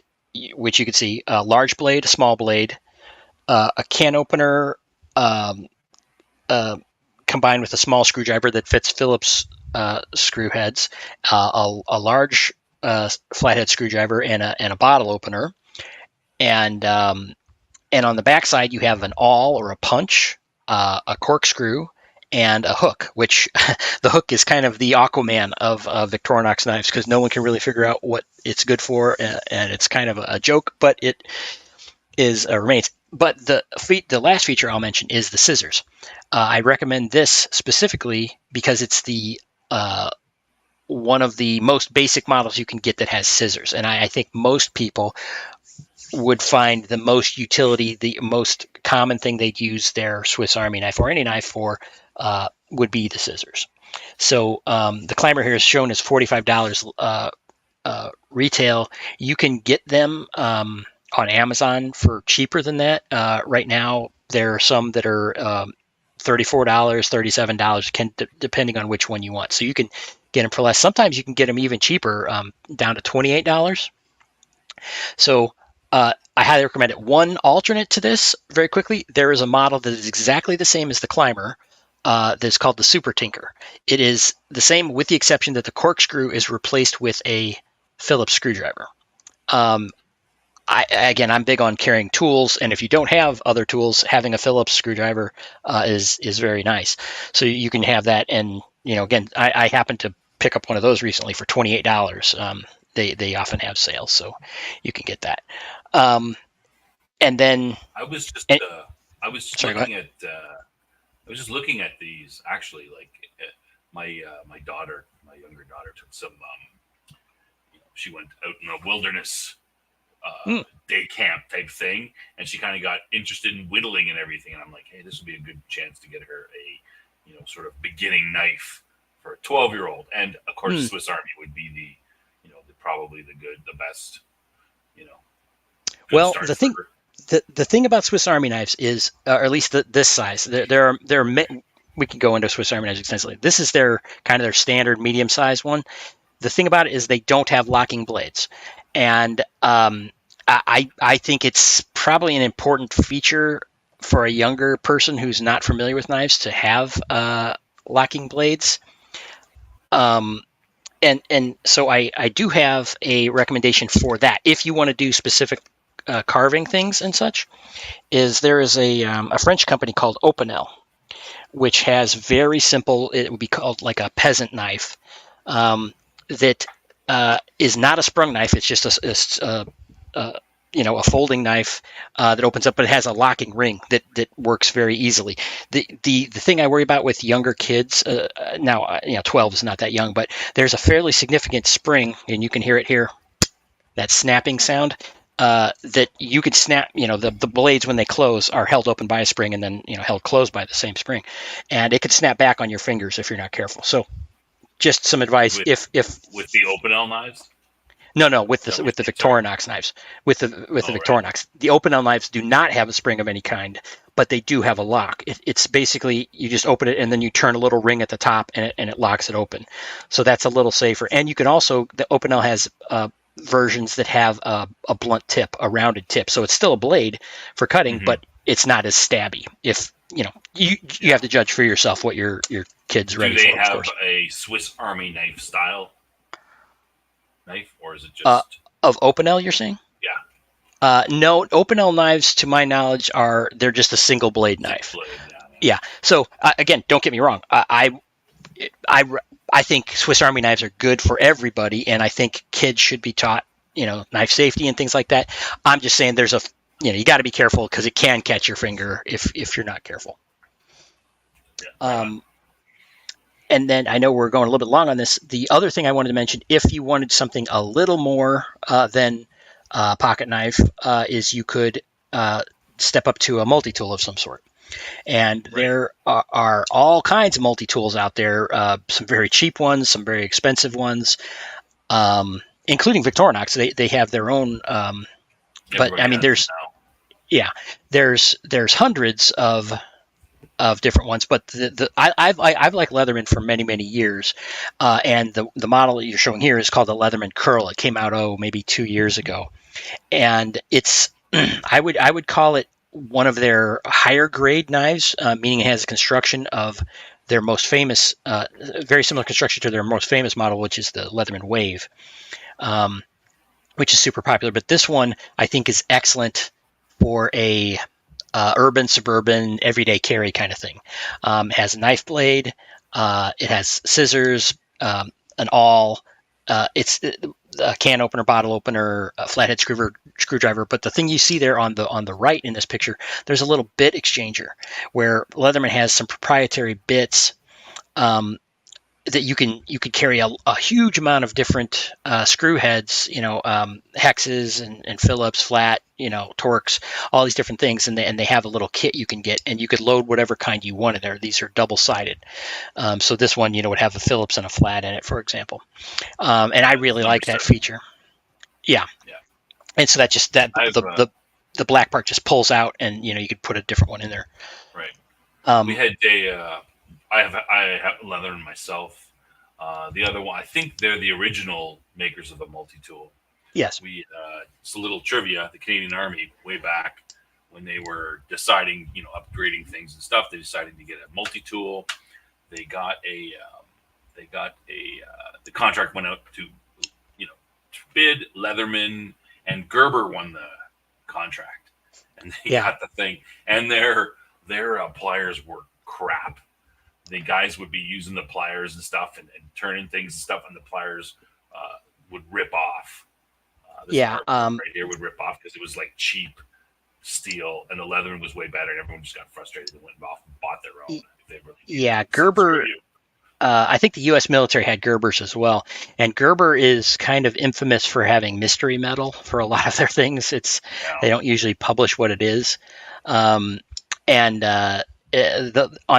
which you can see, a large blade, a small blade, a can opener combined with a small screwdriver that fits Phillips screw heads, a large flathead screwdriver, and a bottle opener. And on the back side, you have an awl or a punch, a corkscrew, and a hook, which the hook is kind of the Aquaman of Victorinox knives, because no one can really figure out what it's good for, and it's kind of a joke, but it is remains. But the last feature I'll mention is the scissors. I recommend this specifically because it's the one of the most basic models you can get that has scissors, and I think most people would find the most utility, the most common thing they'd use their Swiss Army knife or any knife for would be the scissors. So the Climber here is shown as $45 retail. You can get them on Amazon for cheaper than that. Right now, there are some that are $34, $37, depending on which one you want. So you can get them for less. Sometimes you can get them even cheaper, down to $28. So I highly recommend it. One alternate to this, very quickly, there is a model that is exactly the same as the Climber. That's called the Super Tinker. It is the same with the exception that the corkscrew is replaced with a Phillips screwdriver. I'm big on carrying tools, and if you don't have other tools, having a Phillips screwdriver is very nice. So you can have that, and again, I happened to pick up one of those recently for $28. They often have sales, so you can get that. And then I was just I was sorry, looking at I was just looking at these actually. Like my younger daughter took some. She went out in a wilderness day camp type thing, and she kind of got interested in whittling and everything. And I'm like, hey, this would be a good chance to get her a sort of beginning knife for a 12-year-old. And of course, Swiss Army would be the probably the best. Well, the thing about Swiss Army knives is, or at least this size, there are we can go into Swiss Army knives extensively. This is their standard medium size one. The thing about it is they don't have locking blades, and I think it's probably an important feature for a younger person who's not familiar with knives to have locking blades. And so I do have a recommendation for that if you want to do specific carving things and such. There is a French company called Opinel, which has very simple. It would be called like a peasant knife. That is not a sprung knife. It's just a folding knife that opens up, but it has a locking ring that works very easily. The thing I worry about with younger kids now, 12 is not that young, but there's a fairly significant spring, and you can hear it here, that snapping sound. That you could snap, the blades when they close are held open by a spring and then held closed by the same spring, and it could snap back on your fingers if you're not careful. So just some advice if with the Opinel knives. No, with the Victorinox knives. With the Victorinox. Right. The Opinel knives do not have a spring of any kind, but they do have a lock. It's basically you just open it and then you turn a little ring at the top and it locks it open. So that's a little safer. And you can also, the Opinel has versions that have a blunt tip, a rounded tip. So it's still a blade for cutting, but it's not as stabby. If you have to judge for yourself what your kid's ready for. Do they have a Swiss Army knife style knife, or is it just of Opinel? You're saying? Yeah. No, Opinel knives, to my knowledge, they're just a single blade knife. Yeah. So again, don't get me wrong. I think Swiss Army knives are good for everybody, and I think kids should be taught, knife safety and things like that. I'm just saying there's you got to be careful because it can catch your finger if you're not careful. Yeah, and then I know we're going a little bit long on this. The other thing I wanted to mention, if you wanted something a little more than pocket knife, is you could step up to a multi-tool of some sort. And there are all kinds of multi-tools out there, some very cheap ones, some very expensive ones, including Victorinox. They have their own, but I mean, there's hundreds of different ones, but I've liked Leatherman for many years, and the model that you're showing here is called the Leatherman Curl. It came out maybe 2 years ago, and it's I would call it one of their higher grade knives, meaning it has a construction of their most famous, very similar construction to their most famous model, which is the Leatherman Wave, which is super popular. But this one I think is excellent for a urban, suburban, everyday carry kind of thing. It has a knife blade. It has scissors, an awl. It's a can opener, bottle opener, a flathead screwdriver. But the thing you see there on the right in this picture, there's a little bit exchanger where Leatherman has some proprietary bits that you could carry a huge amount of different screw heads, hexes and Phillips, flat, Torx, all these different things, and they have a little kit you can get, and you could load whatever kind you want in there. These are double sided, so this one would have a Phillips and a flat in it, for example, and I really like that feature. Yeah, and so the black part just pulls out, and you could put a different one in there. Right. We had I have leather myself. The other one, I think they're the original makers of the multi-tool. Yes. It's a little trivia. The Canadian Army, way back when they were deciding, upgrading things and stuff, they decided to get a multi-tool. The contract went out to bid. Leatherman and Gerber won the contract, and they got the thing. And their pliers were crap. The guys would be using the pliers and stuff and turning things and stuff, and the pliers would rip off. Right here would rip off because it was like cheap steel, and the Leatherman was way better, and everyone just got frustrated and went off and bought their own. Gerber. I think the U.S. military had Gerbers as well, and Gerber is kind of infamous for having mystery metal for a lot of their things. They don't usually publish what it is, on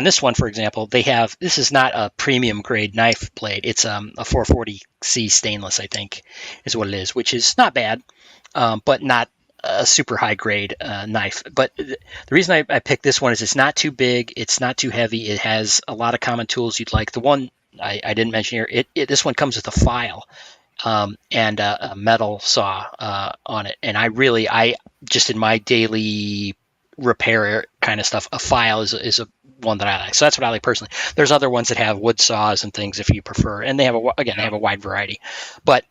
this one, for example, this is not a premium grade knife blade. It's a 440C stainless, I think, is what it is, which is not bad, but not a super high grade knife. But the reason I picked this one is it's not too big, it's not too heavy, it has a lot of common tools you'd like. The one I didn't mention here, this one comes with a file and a metal saw on it. And I just in my daily repair kind of stuff, a file is a one that I like. So that's what I like personally. There's other ones that have wood saws and things if you prefer, and they have a wide variety. But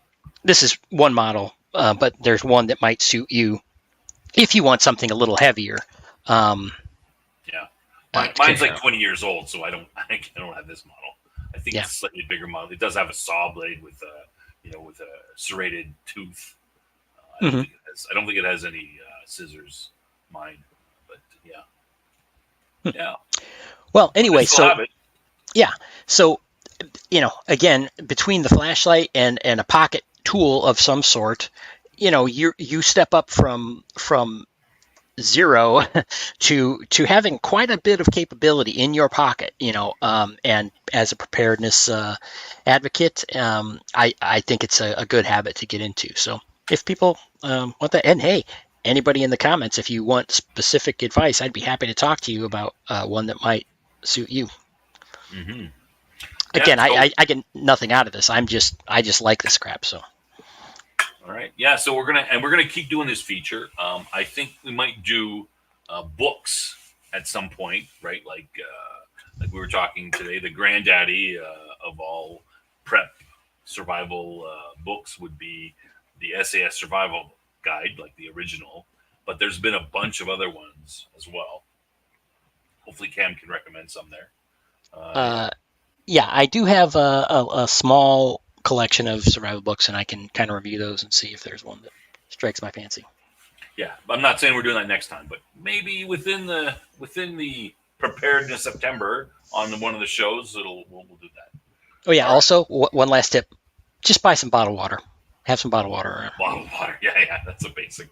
this is one model, but there's one that might suit you if you want something a little heavier. Mine's like 20 years old, so I don't have this model. I think it's a slightly bigger model. It does have a saw blade with a serrated tooth. I don't think it has any scissors. Mine. Yeah. Well, anyway, so again, between the flashlight and a pocket tool of some sort, you step up from zero to having quite a bit of capability in your pocket, and as a preparedness advocate, I think it's a good habit to get into. So if people want that, and hey, anybody in the comments, if you want specific advice, I'd be happy to talk to you about one that might suit you. Mm-hmm. Again, I get nothing out of this. I just like this crap. So. All right. Yeah. So we're gonna keep doing this feature. I think we might do books at some point, right? Like we were talking today, the granddaddy of all prep survival books would be the SAS Survival Guide, like the original, but there's been a bunch of other ones as well. Hopefully Cam can recommend some there. I do have a small collection of survival books, and I can kind of review those and see if there's one that strikes my fancy. Yeah, I'm not saying we're doing that next time, but maybe within the preparedness September on one of the shows, we'll do that. Oh yeah. All also, one last tip: just buy some bottled water. Have some bottled water around. Bottled water, yeah, that's a basic.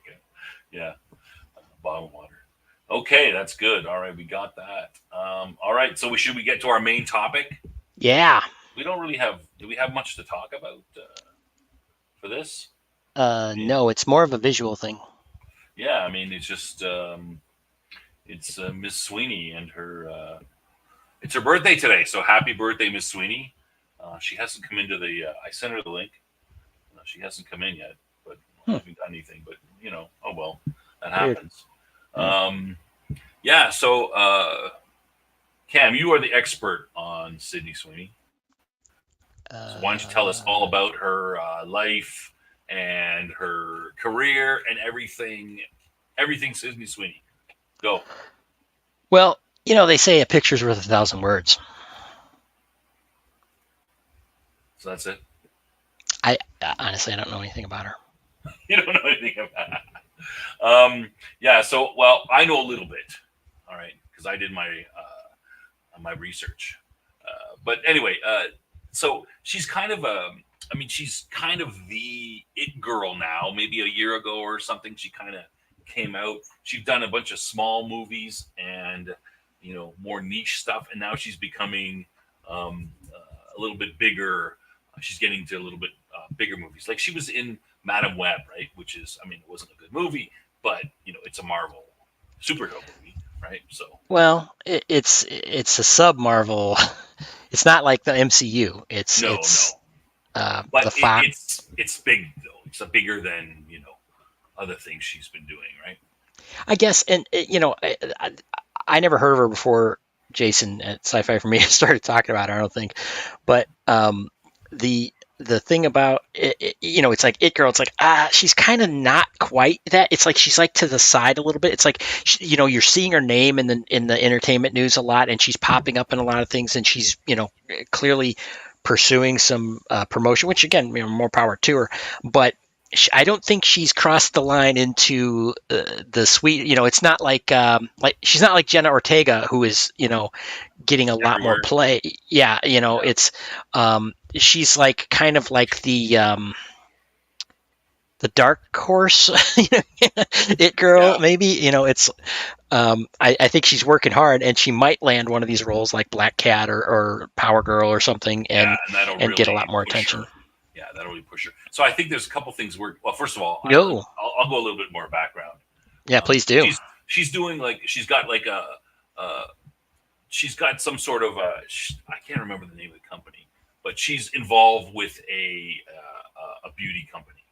Bottled water. Okay, that's good. All right, we got that. All right, so should we get to our main topic? Yeah. We don't really have. Do we have much to talk about for this? No, it's more of a visual thing. Yeah, I mean, it's just it's Miss Sweeney and her. It's her birthday today, so happy birthday, Miss Sweeney. She hasn't come into the. I sent her the link. She hasn't come in yet, but I haven't done anything. But oh well, that happens. So Cam, you are the expert on Sidney Sweeney. So why don't you tell us all about her life and her career and everything Sidney Sweeney. Go. Well, they say a picture's worth 1,000 words. So that's it. I honestly, I don't know anything about her. You don't know anything about her. I know a little bit. All right, because I did my my research. But anyway, So she's kind of she's kind of the it girl now. Maybe a year ago or something, she kind of came out. She's done a bunch of small movies and more niche stuff, and now she's becoming a little bit bigger. She's getting to a little bit bigger movies. Like she was in Madam Web, right? Which is, I mean, it wasn't a good movie, but it's a Marvel superhero movie, right? So Well, it's a sub Marvel. It's not like the MCU. no, The but Fox. it's big though. It's a bigger than other things she's been doing, right? I guess, and I never heard of her before. Jason at Sci-Fi for me started talking about her. I don't think, but the thing about it, it's like It Girl. It's like she's kind of not quite that. It's like she's like to the side a little bit. It's like you're seeing her name in the entertainment news a lot, and she's popping up in a lot of things, and she's clearly pursuing some promotion, which again, more power to her, but. I don't think she's crossed the line into the sweet. It's not like she's not like Jenna Ortega, who is getting a lot more Everywhere. play. Yeah, it's she's like kind of like the dark horse, It Girl, Yeah. maybe. It's I think she's working hard, and she might land one of these roles like Black Cat or Power Girl or something, and that'll and get a really lot more push attention. her. Yeah, that'll really push her. So I think there's a couple things well, first of all, No, I'll go a little bit more background. yeah, please do. She's doing like she's got like she's got some sort of I can't remember the name of the company, but she's involved with a beauty company.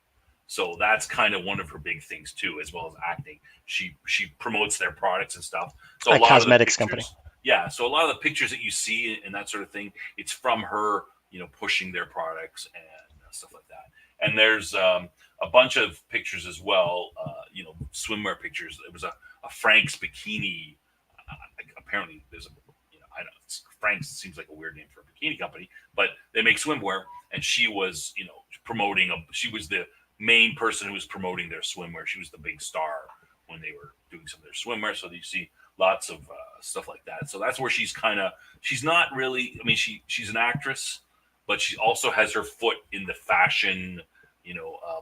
So that's kind of one of her big things too, as well as acting. She promotes their products and stuff. So Like a lot cosmetics of the company. pictures, yeah. So a lot of the pictures that you see and that sort of thing, it's from her, pushing their products and stuff like that. And there's a bunch of pictures as well, swimwear pictures. It was a Frank's bikini. Apparently, there's a, I don't. Frank's seems like a weird name for a bikini company, but they make swimwear, and she was, promoting. She was the main person who was promoting their swimwear. She was the big star when they were doing some of their swimwear. So you see lots of stuff like that. So that's where she's not really. I mean, she's an actress, but she also has her foot in the fashion,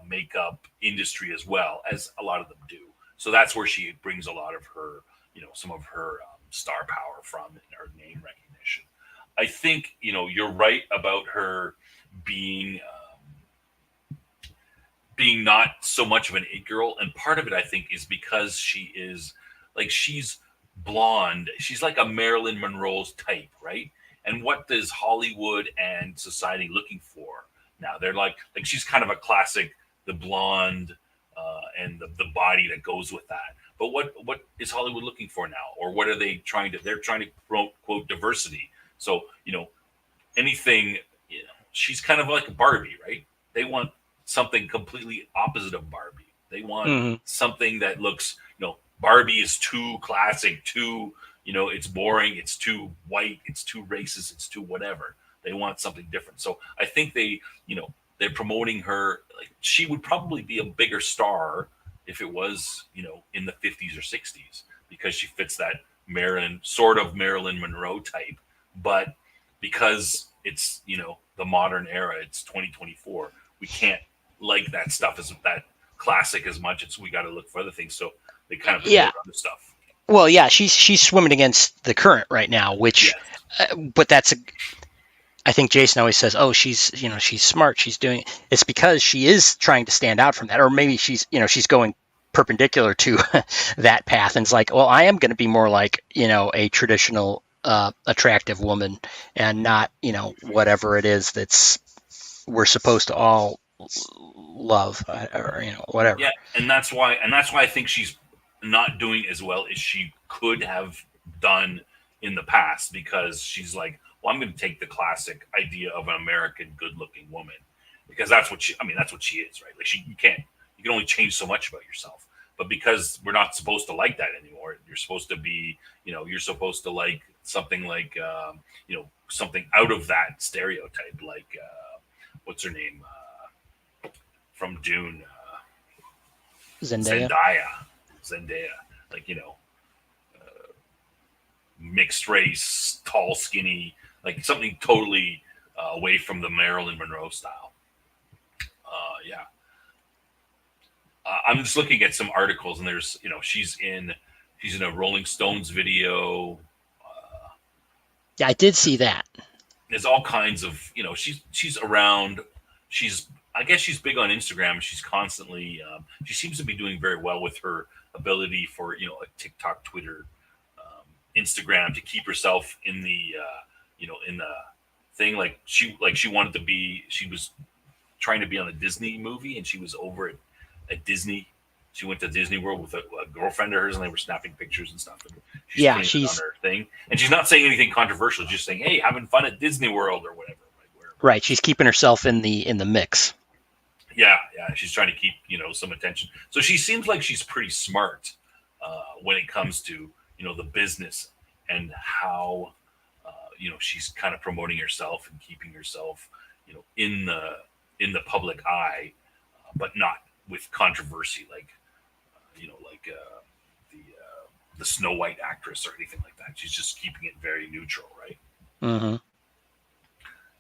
makeup industry as well, as a lot of them do. So that's where she brings a lot of her, some of her star power from and her name recognition. I think, you're right about her being being not so much of an it girl, and part of it I think is because she's blonde. She's like a Marilyn Monroe's type, right? And what does Hollywood and society looking for now? They're like she's kind of a classic, the blonde and the body that goes with that. But what is Hollywood looking for now, or what are they trying to? They're trying to promote quote diversity. So anything, she's kind of like a Barbie, right? They want something completely opposite of Barbie. They want something that looks, Barbie is too classic, too, it's boring, it's too white, it's too racist, it's too whatever. They want something different. So I think they're promoting her. Like she would probably be a bigger star if it was, in the 50s or 60s, because she fits that sort of Marilyn Monroe type. But because it's, the modern era, it's 2024, we can't like that stuff as that classic as much. It's we got to look for other things. So they kind of promote other stuff. Well, yeah, she's swimming against the current right now, which, but I think Jason always says, "Oh, she's smart. She's doing." It's because she is trying to stand out from that, or maybe she's going perpendicular to that path, and it's like, well, I am going to be more like a traditional attractive woman, and not whatever it is that's we're supposed to all love, or whatever. Yeah, and that's why I think she's not doing as well as she could have done in the past, because she's like, well, I'm going to take the classic idea of an American good-looking woman, because that's what she is, right? Like you can only change so much about yourself, but because we're not supposed to like that anymore, you're supposed to be, you're supposed to like something like, something out of that stereotype, like what's her name from Dune, Zendaya. like mixed race, tall, skinny, like something totally away from the Marilyn Monroe style. Yeah. I'm just looking at some articles, and there's, she's in a Rolling Stones video. Yeah, I did see that. There's all kinds of, she's around. I guess she's big on Instagram. She's constantly, she seems to be doing very well with her ability for, like TikTok, Twitter, Instagram, to keep herself in the, in the thing. Like she was trying to be on a Disney movie, and she was over at Disney. She went to Disney World with a girlfriend of hers, and they were snapping pictures and stuff. And she's on her thing, and she's not saying anything controversial, just saying, "Hey, having fun at Disney World" or whatever. Right, she's keeping herself in the mix. Yeah, she's trying to keep some attention. So she seems like she's pretty smart when it comes to the business and how she's kind of promoting herself and keeping herself in the public eye, but not with controversy like the Snow White actress or anything like that. She's just keeping it very neutral, right? Mm-hmm.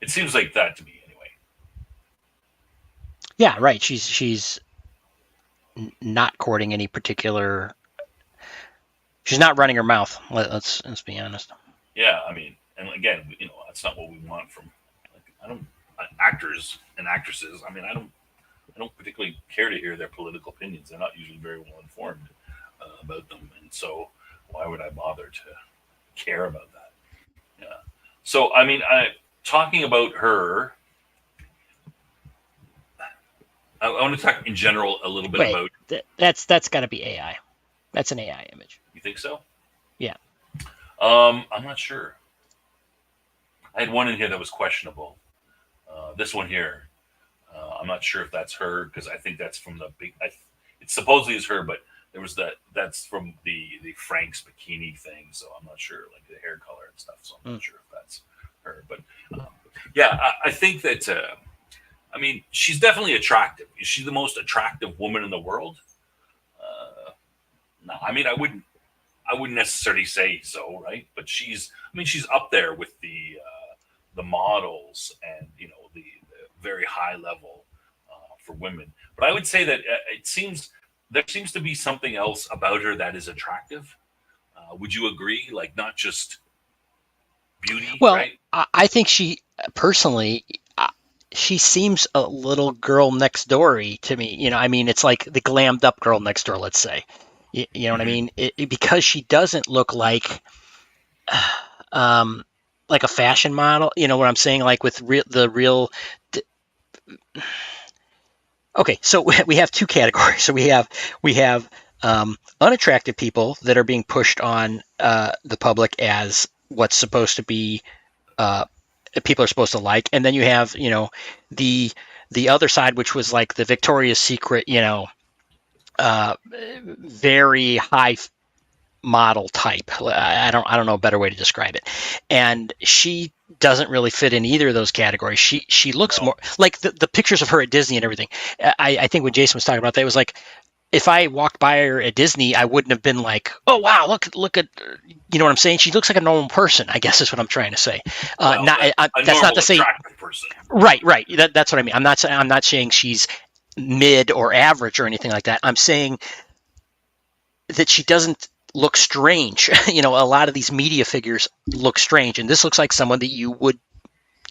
It seems like that to me, anyway. Yeah, right. She's not courting any particular. She's not running her mouth. Let's be honest. Yeah, I mean, and again, that's not what we want from. Actors and actresses. I mean, I don't particularly care to hear their political opinions. They're not usually very well informed about them, and so why would I bother to care about that? Yeah. So I mean, talking about her, I want to talk in general a little bit about. That's got to be AI. That's an AI image. You think so? Yeah. I'm not sure. I had one in here that was questionable. This one here, I'm not sure if that's her, because I think that's from the big. It supposedly is her, but there was that's from the Frank's bikini thing, so I'm not sure, like the hair color and stuff. So I'm not sure if that's her, but yeah, I think that. I mean, she's definitely attractive. Is she the most attractive woman in the world? No, I mean, I wouldn't necessarily say so, right? But she's up there with the models and the very high level for women. But I would say that there seems to be something else about her that is attractive. Would you agree? Like, not just beauty, well, right? I think she personally. She seems a little girl next door-y to me. I mean, it's like the glammed up girl next door, let's say. You know what I mean? Because she doesn't look like a fashion model. You know what I'm saying? Like with the real. Okay, so we have two categories. So we have unattractive people that are being pushed on the public as what's supposed to be. People are supposed to like, and then you have the other side, which was like the Victoria's Secret very high model type. I don't know a better way to describe it, and she doesn't really fit in either of those categories. She looks more like the pictures of her at Disney and everything. I think when Jason was talking about that, it was like, if I walked by her at Disney, I wouldn't have been like, oh wow, look at, you know what I'm saying? She looks like a normal person, I guess is what I'm trying to say. Well, that's not to say person. Right. That's what I mean. I'm not saying she's mid or average or anything like that. I'm saying that she doesn't look strange. A lot of these media figures look strange, and this looks like someone that you would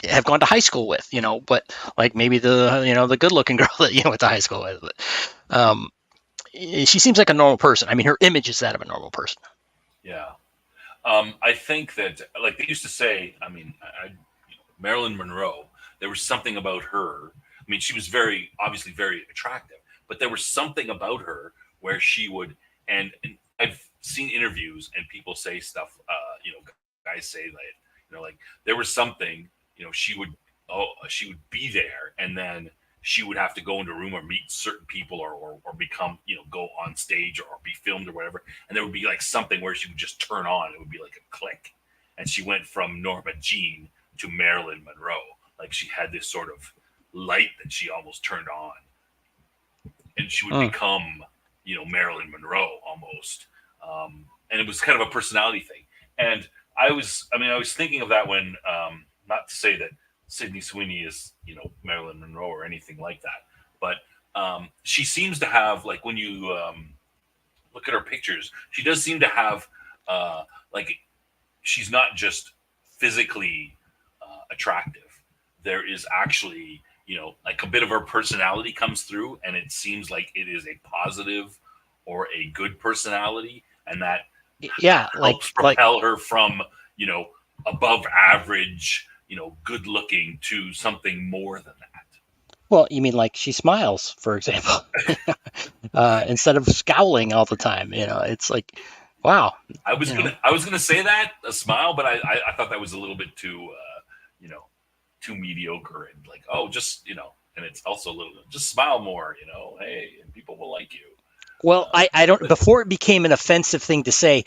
have gone to high school with, but like maybe the good looking girl that you went to high school with. But, she seems like a normal person. I mean, her image is that of a normal person. Yeah. I think that, like they used to say, I mean, Marilyn Monroe, there was something about her. I mean, she was obviously very attractive, but there was something about her where she would, and I've seen interviews and people say stuff, guys say that, like there was something, she would be there, and then she would have to go into a room or meet certain people or become, go on stage or be filmed or whatever. And there would be like something where she would just turn on. It would be like a click. And she went from Norma Jean to Marilyn Monroe. Like she had this sort of light that she almost turned on. And she would become, Marilyn Monroe almost. And it was kind of a personality thing. And I was thinking of that when, not to say that Sidney Sweeney is, Marilyn Monroe or anything like that. But she seems to have, like, when you look at her pictures, she does seem to have, like, she's not just physically attractive. There is actually, like a bit of her personality comes through, and it seems like it is a positive or a good personality, and that Yeah, helps propel her from, above average, good looking to something more than that. well, you mean like she smiles, for example, instead of scowling all the time. It's like, wow. I was gonna say that a smile, but I thought that was a little bit too too mediocre, and like, oh, just and it's also a little just smile more, hey, and people will like you. Well, I don't. Before it became an offensive thing to say,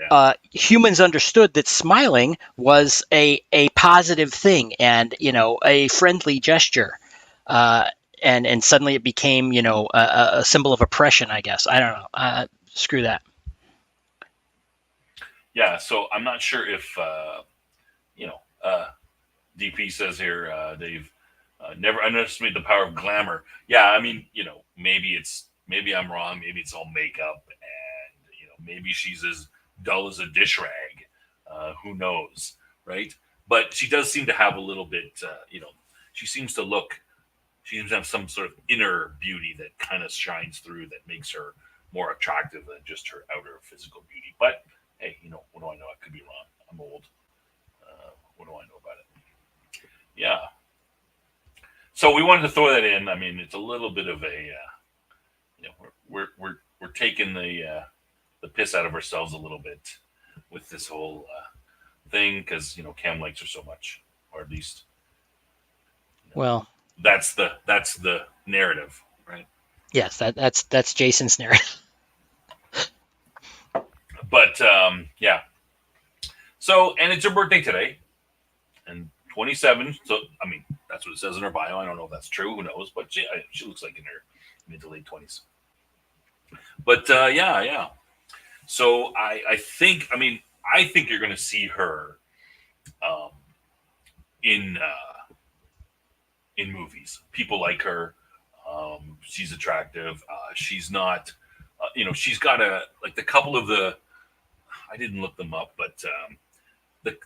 Yeah. Humans understood that smiling was a positive thing and a friendly gesture, and suddenly it became a symbol of oppression. I guess I don't know. Screw that. Yeah, so I'm not sure if DP says here, they've never underestimated the power of glamour. Yeah, I mean, maybe I'm wrong. Maybe it's all makeup, and maybe she's as dull as a dish rag. Who knows, right? But she does seem to have a little bit. She seems to look. She seems to have some sort of inner beauty that kind of shines through, that makes her more attractive than just her outer physical beauty. But hey, what do I know? I could be wrong. I'm old. What do I know about it? Yeah. So we wanted to throw that in. I mean, it's a little bit of a, we're taking the piss out of ourselves a little bit with this whole thing, because Cam likes her so much, or at least Well, that's the narrative, right? yes, that's Jason's narrative. But yeah. So, and it's her birthday today, and 27. So, I mean, that's what it says in her bio. I don't know if that's true. Who knows? But she looks like in her mid to late 20s. But yeah. So I think you're going to see her in movies. People like her. She's attractive. She's not. She's got the couple of the. I didn't look them up, but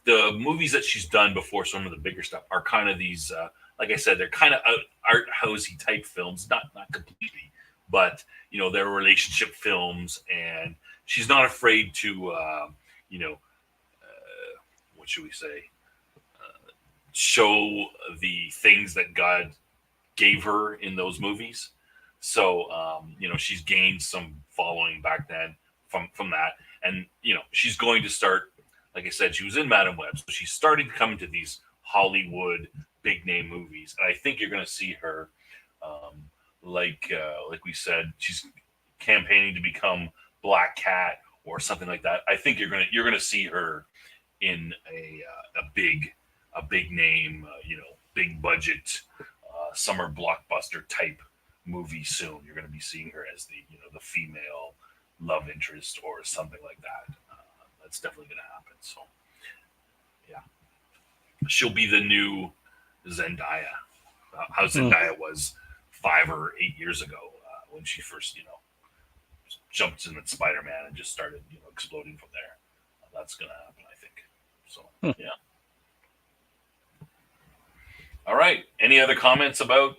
the movies that she's done before, some of the bigger stuff, are kind of these. Like I said, they're kind of art housey type films. Not completely, but they're relationship films, and she's not afraid to what should we say, show the things that God gave her in those movies. So she's gained some following back then from that, and she's going to start. Like I said, she was in Madam Web, so she's starting to come into these Hollywood big name movies, and I think you're going to see her. Like we said, she's campaigning to become Black Cat or something like that. I think you're gonna see her in a big name, big budget, summer blockbuster type movie soon. You're gonna be seeing her as the female love interest or something like that. That's definitely gonna happen. So yeah, she'll be the new Zendaya. How Zendaya was 5 or 8 years ago, when she first, jumped in at Spider-Man and just started, exploding from there. That's going to happen, I think. So, yeah. All right. Any other comments about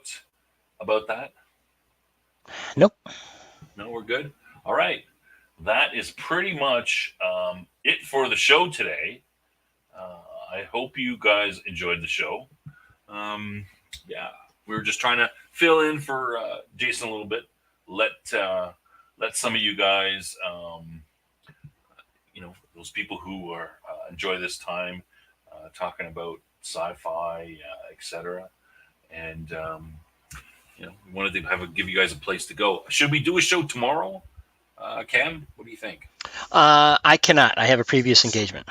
that? Nope. No, we're good. All right. That is pretty much it for the show today. I hope you guys enjoyed the show. Yeah, we were just trying to fill in for Jason a little bit. Let some of you guys, those people who are enjoy this time talking about sci-fi, etc. And we wanted to give you guys a place to go. Should we do a show tomorrow, Cam? What do you think? I cannot. I have a previous engagement.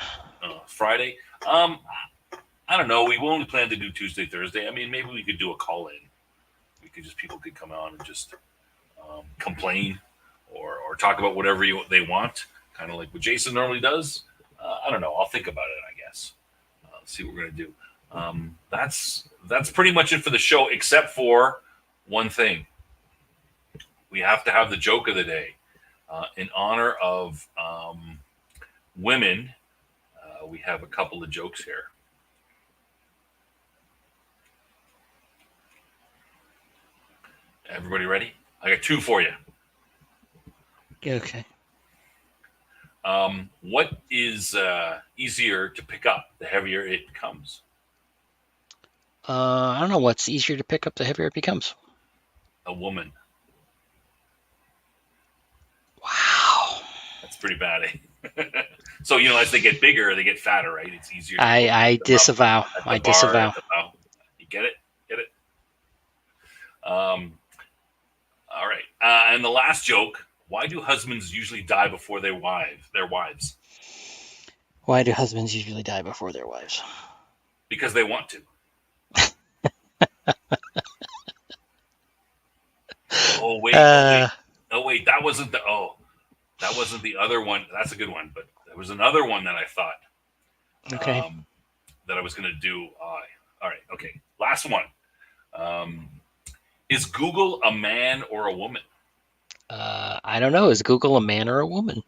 Friday. I don't know. We only plan to do Tuesday, Thursday. I mean, maybe we could do a call in. People could come on and just complain or talk about whatever they want, kind of like what Jason normally does. I don't know. I'll think about it, I guess. See what we're going to do. That's pretty much it for the show, except for one thing. We have to have the joke of the day in honor of women. We have a couple of jokes here. Everybody ready? I got two for you. Okay. What is easier to pick up the heavier it becomes? I don't know what's easier to pick up the heavier it becomes. A woman. Wow. That's pretty bad, eh? So, as they get bigger, they get fatter, right? It's easier. I disavow. I disavow. You get it? Get it? All right. And the last joke. Why do husbands usually die before their wives? Why do husbands usually die before their wives? Because they want to. Oh wait. That wasn't the other one. That's a good one, but there was another one that I thought Okay. that I was going to do. All right. Okay. Last one. Is Google a man or a woman? I don't know. Is Google a man or a woman?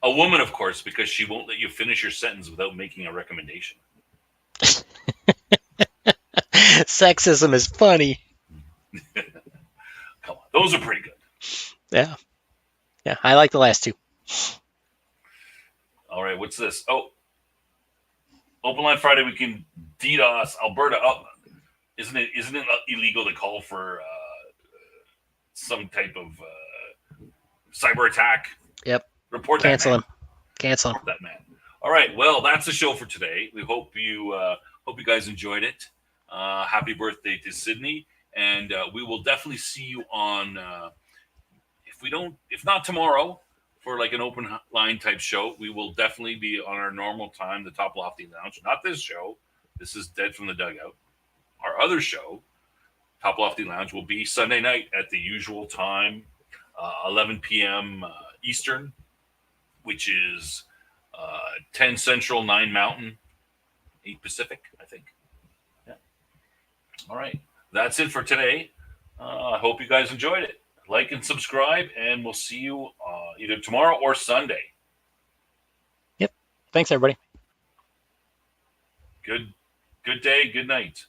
A woman, of course, because she won't let you finish your sentence without making a recommendation. Sexism is funny. Come on. Those are pretty good. Yeah. Yeah. I like the last two. All right. What's this? Oh, Open Line Friday. We can DDoS Alberta. Oh, isn't it illegal to call for some type of cyber attack? Yep. Report Cancel that him. Cancel him. Report that man. All right. Well, that's the show for today. We hope you guys enjoyed it. Happy birthday to Sidney, and we will definitely see you on. If not tomorrow, for like an open line type show, we will definitely be on our normal time, the Top Lofty Lounge. Not this show. This is Dead from the Dugout. Our other show, Top Lofty Lounge, will be Sunday night at the usual time, 11 p.m. Eastern, which is 10 Central, 9 Mountain, 8 Pacific, I think. Yeah. All right. That's it for today. I hope you guys enjoyed it. Like and subscribe, and we'll see you either tomorrow or Sunday. Yep. Thanks, everybody. Good day. Good night.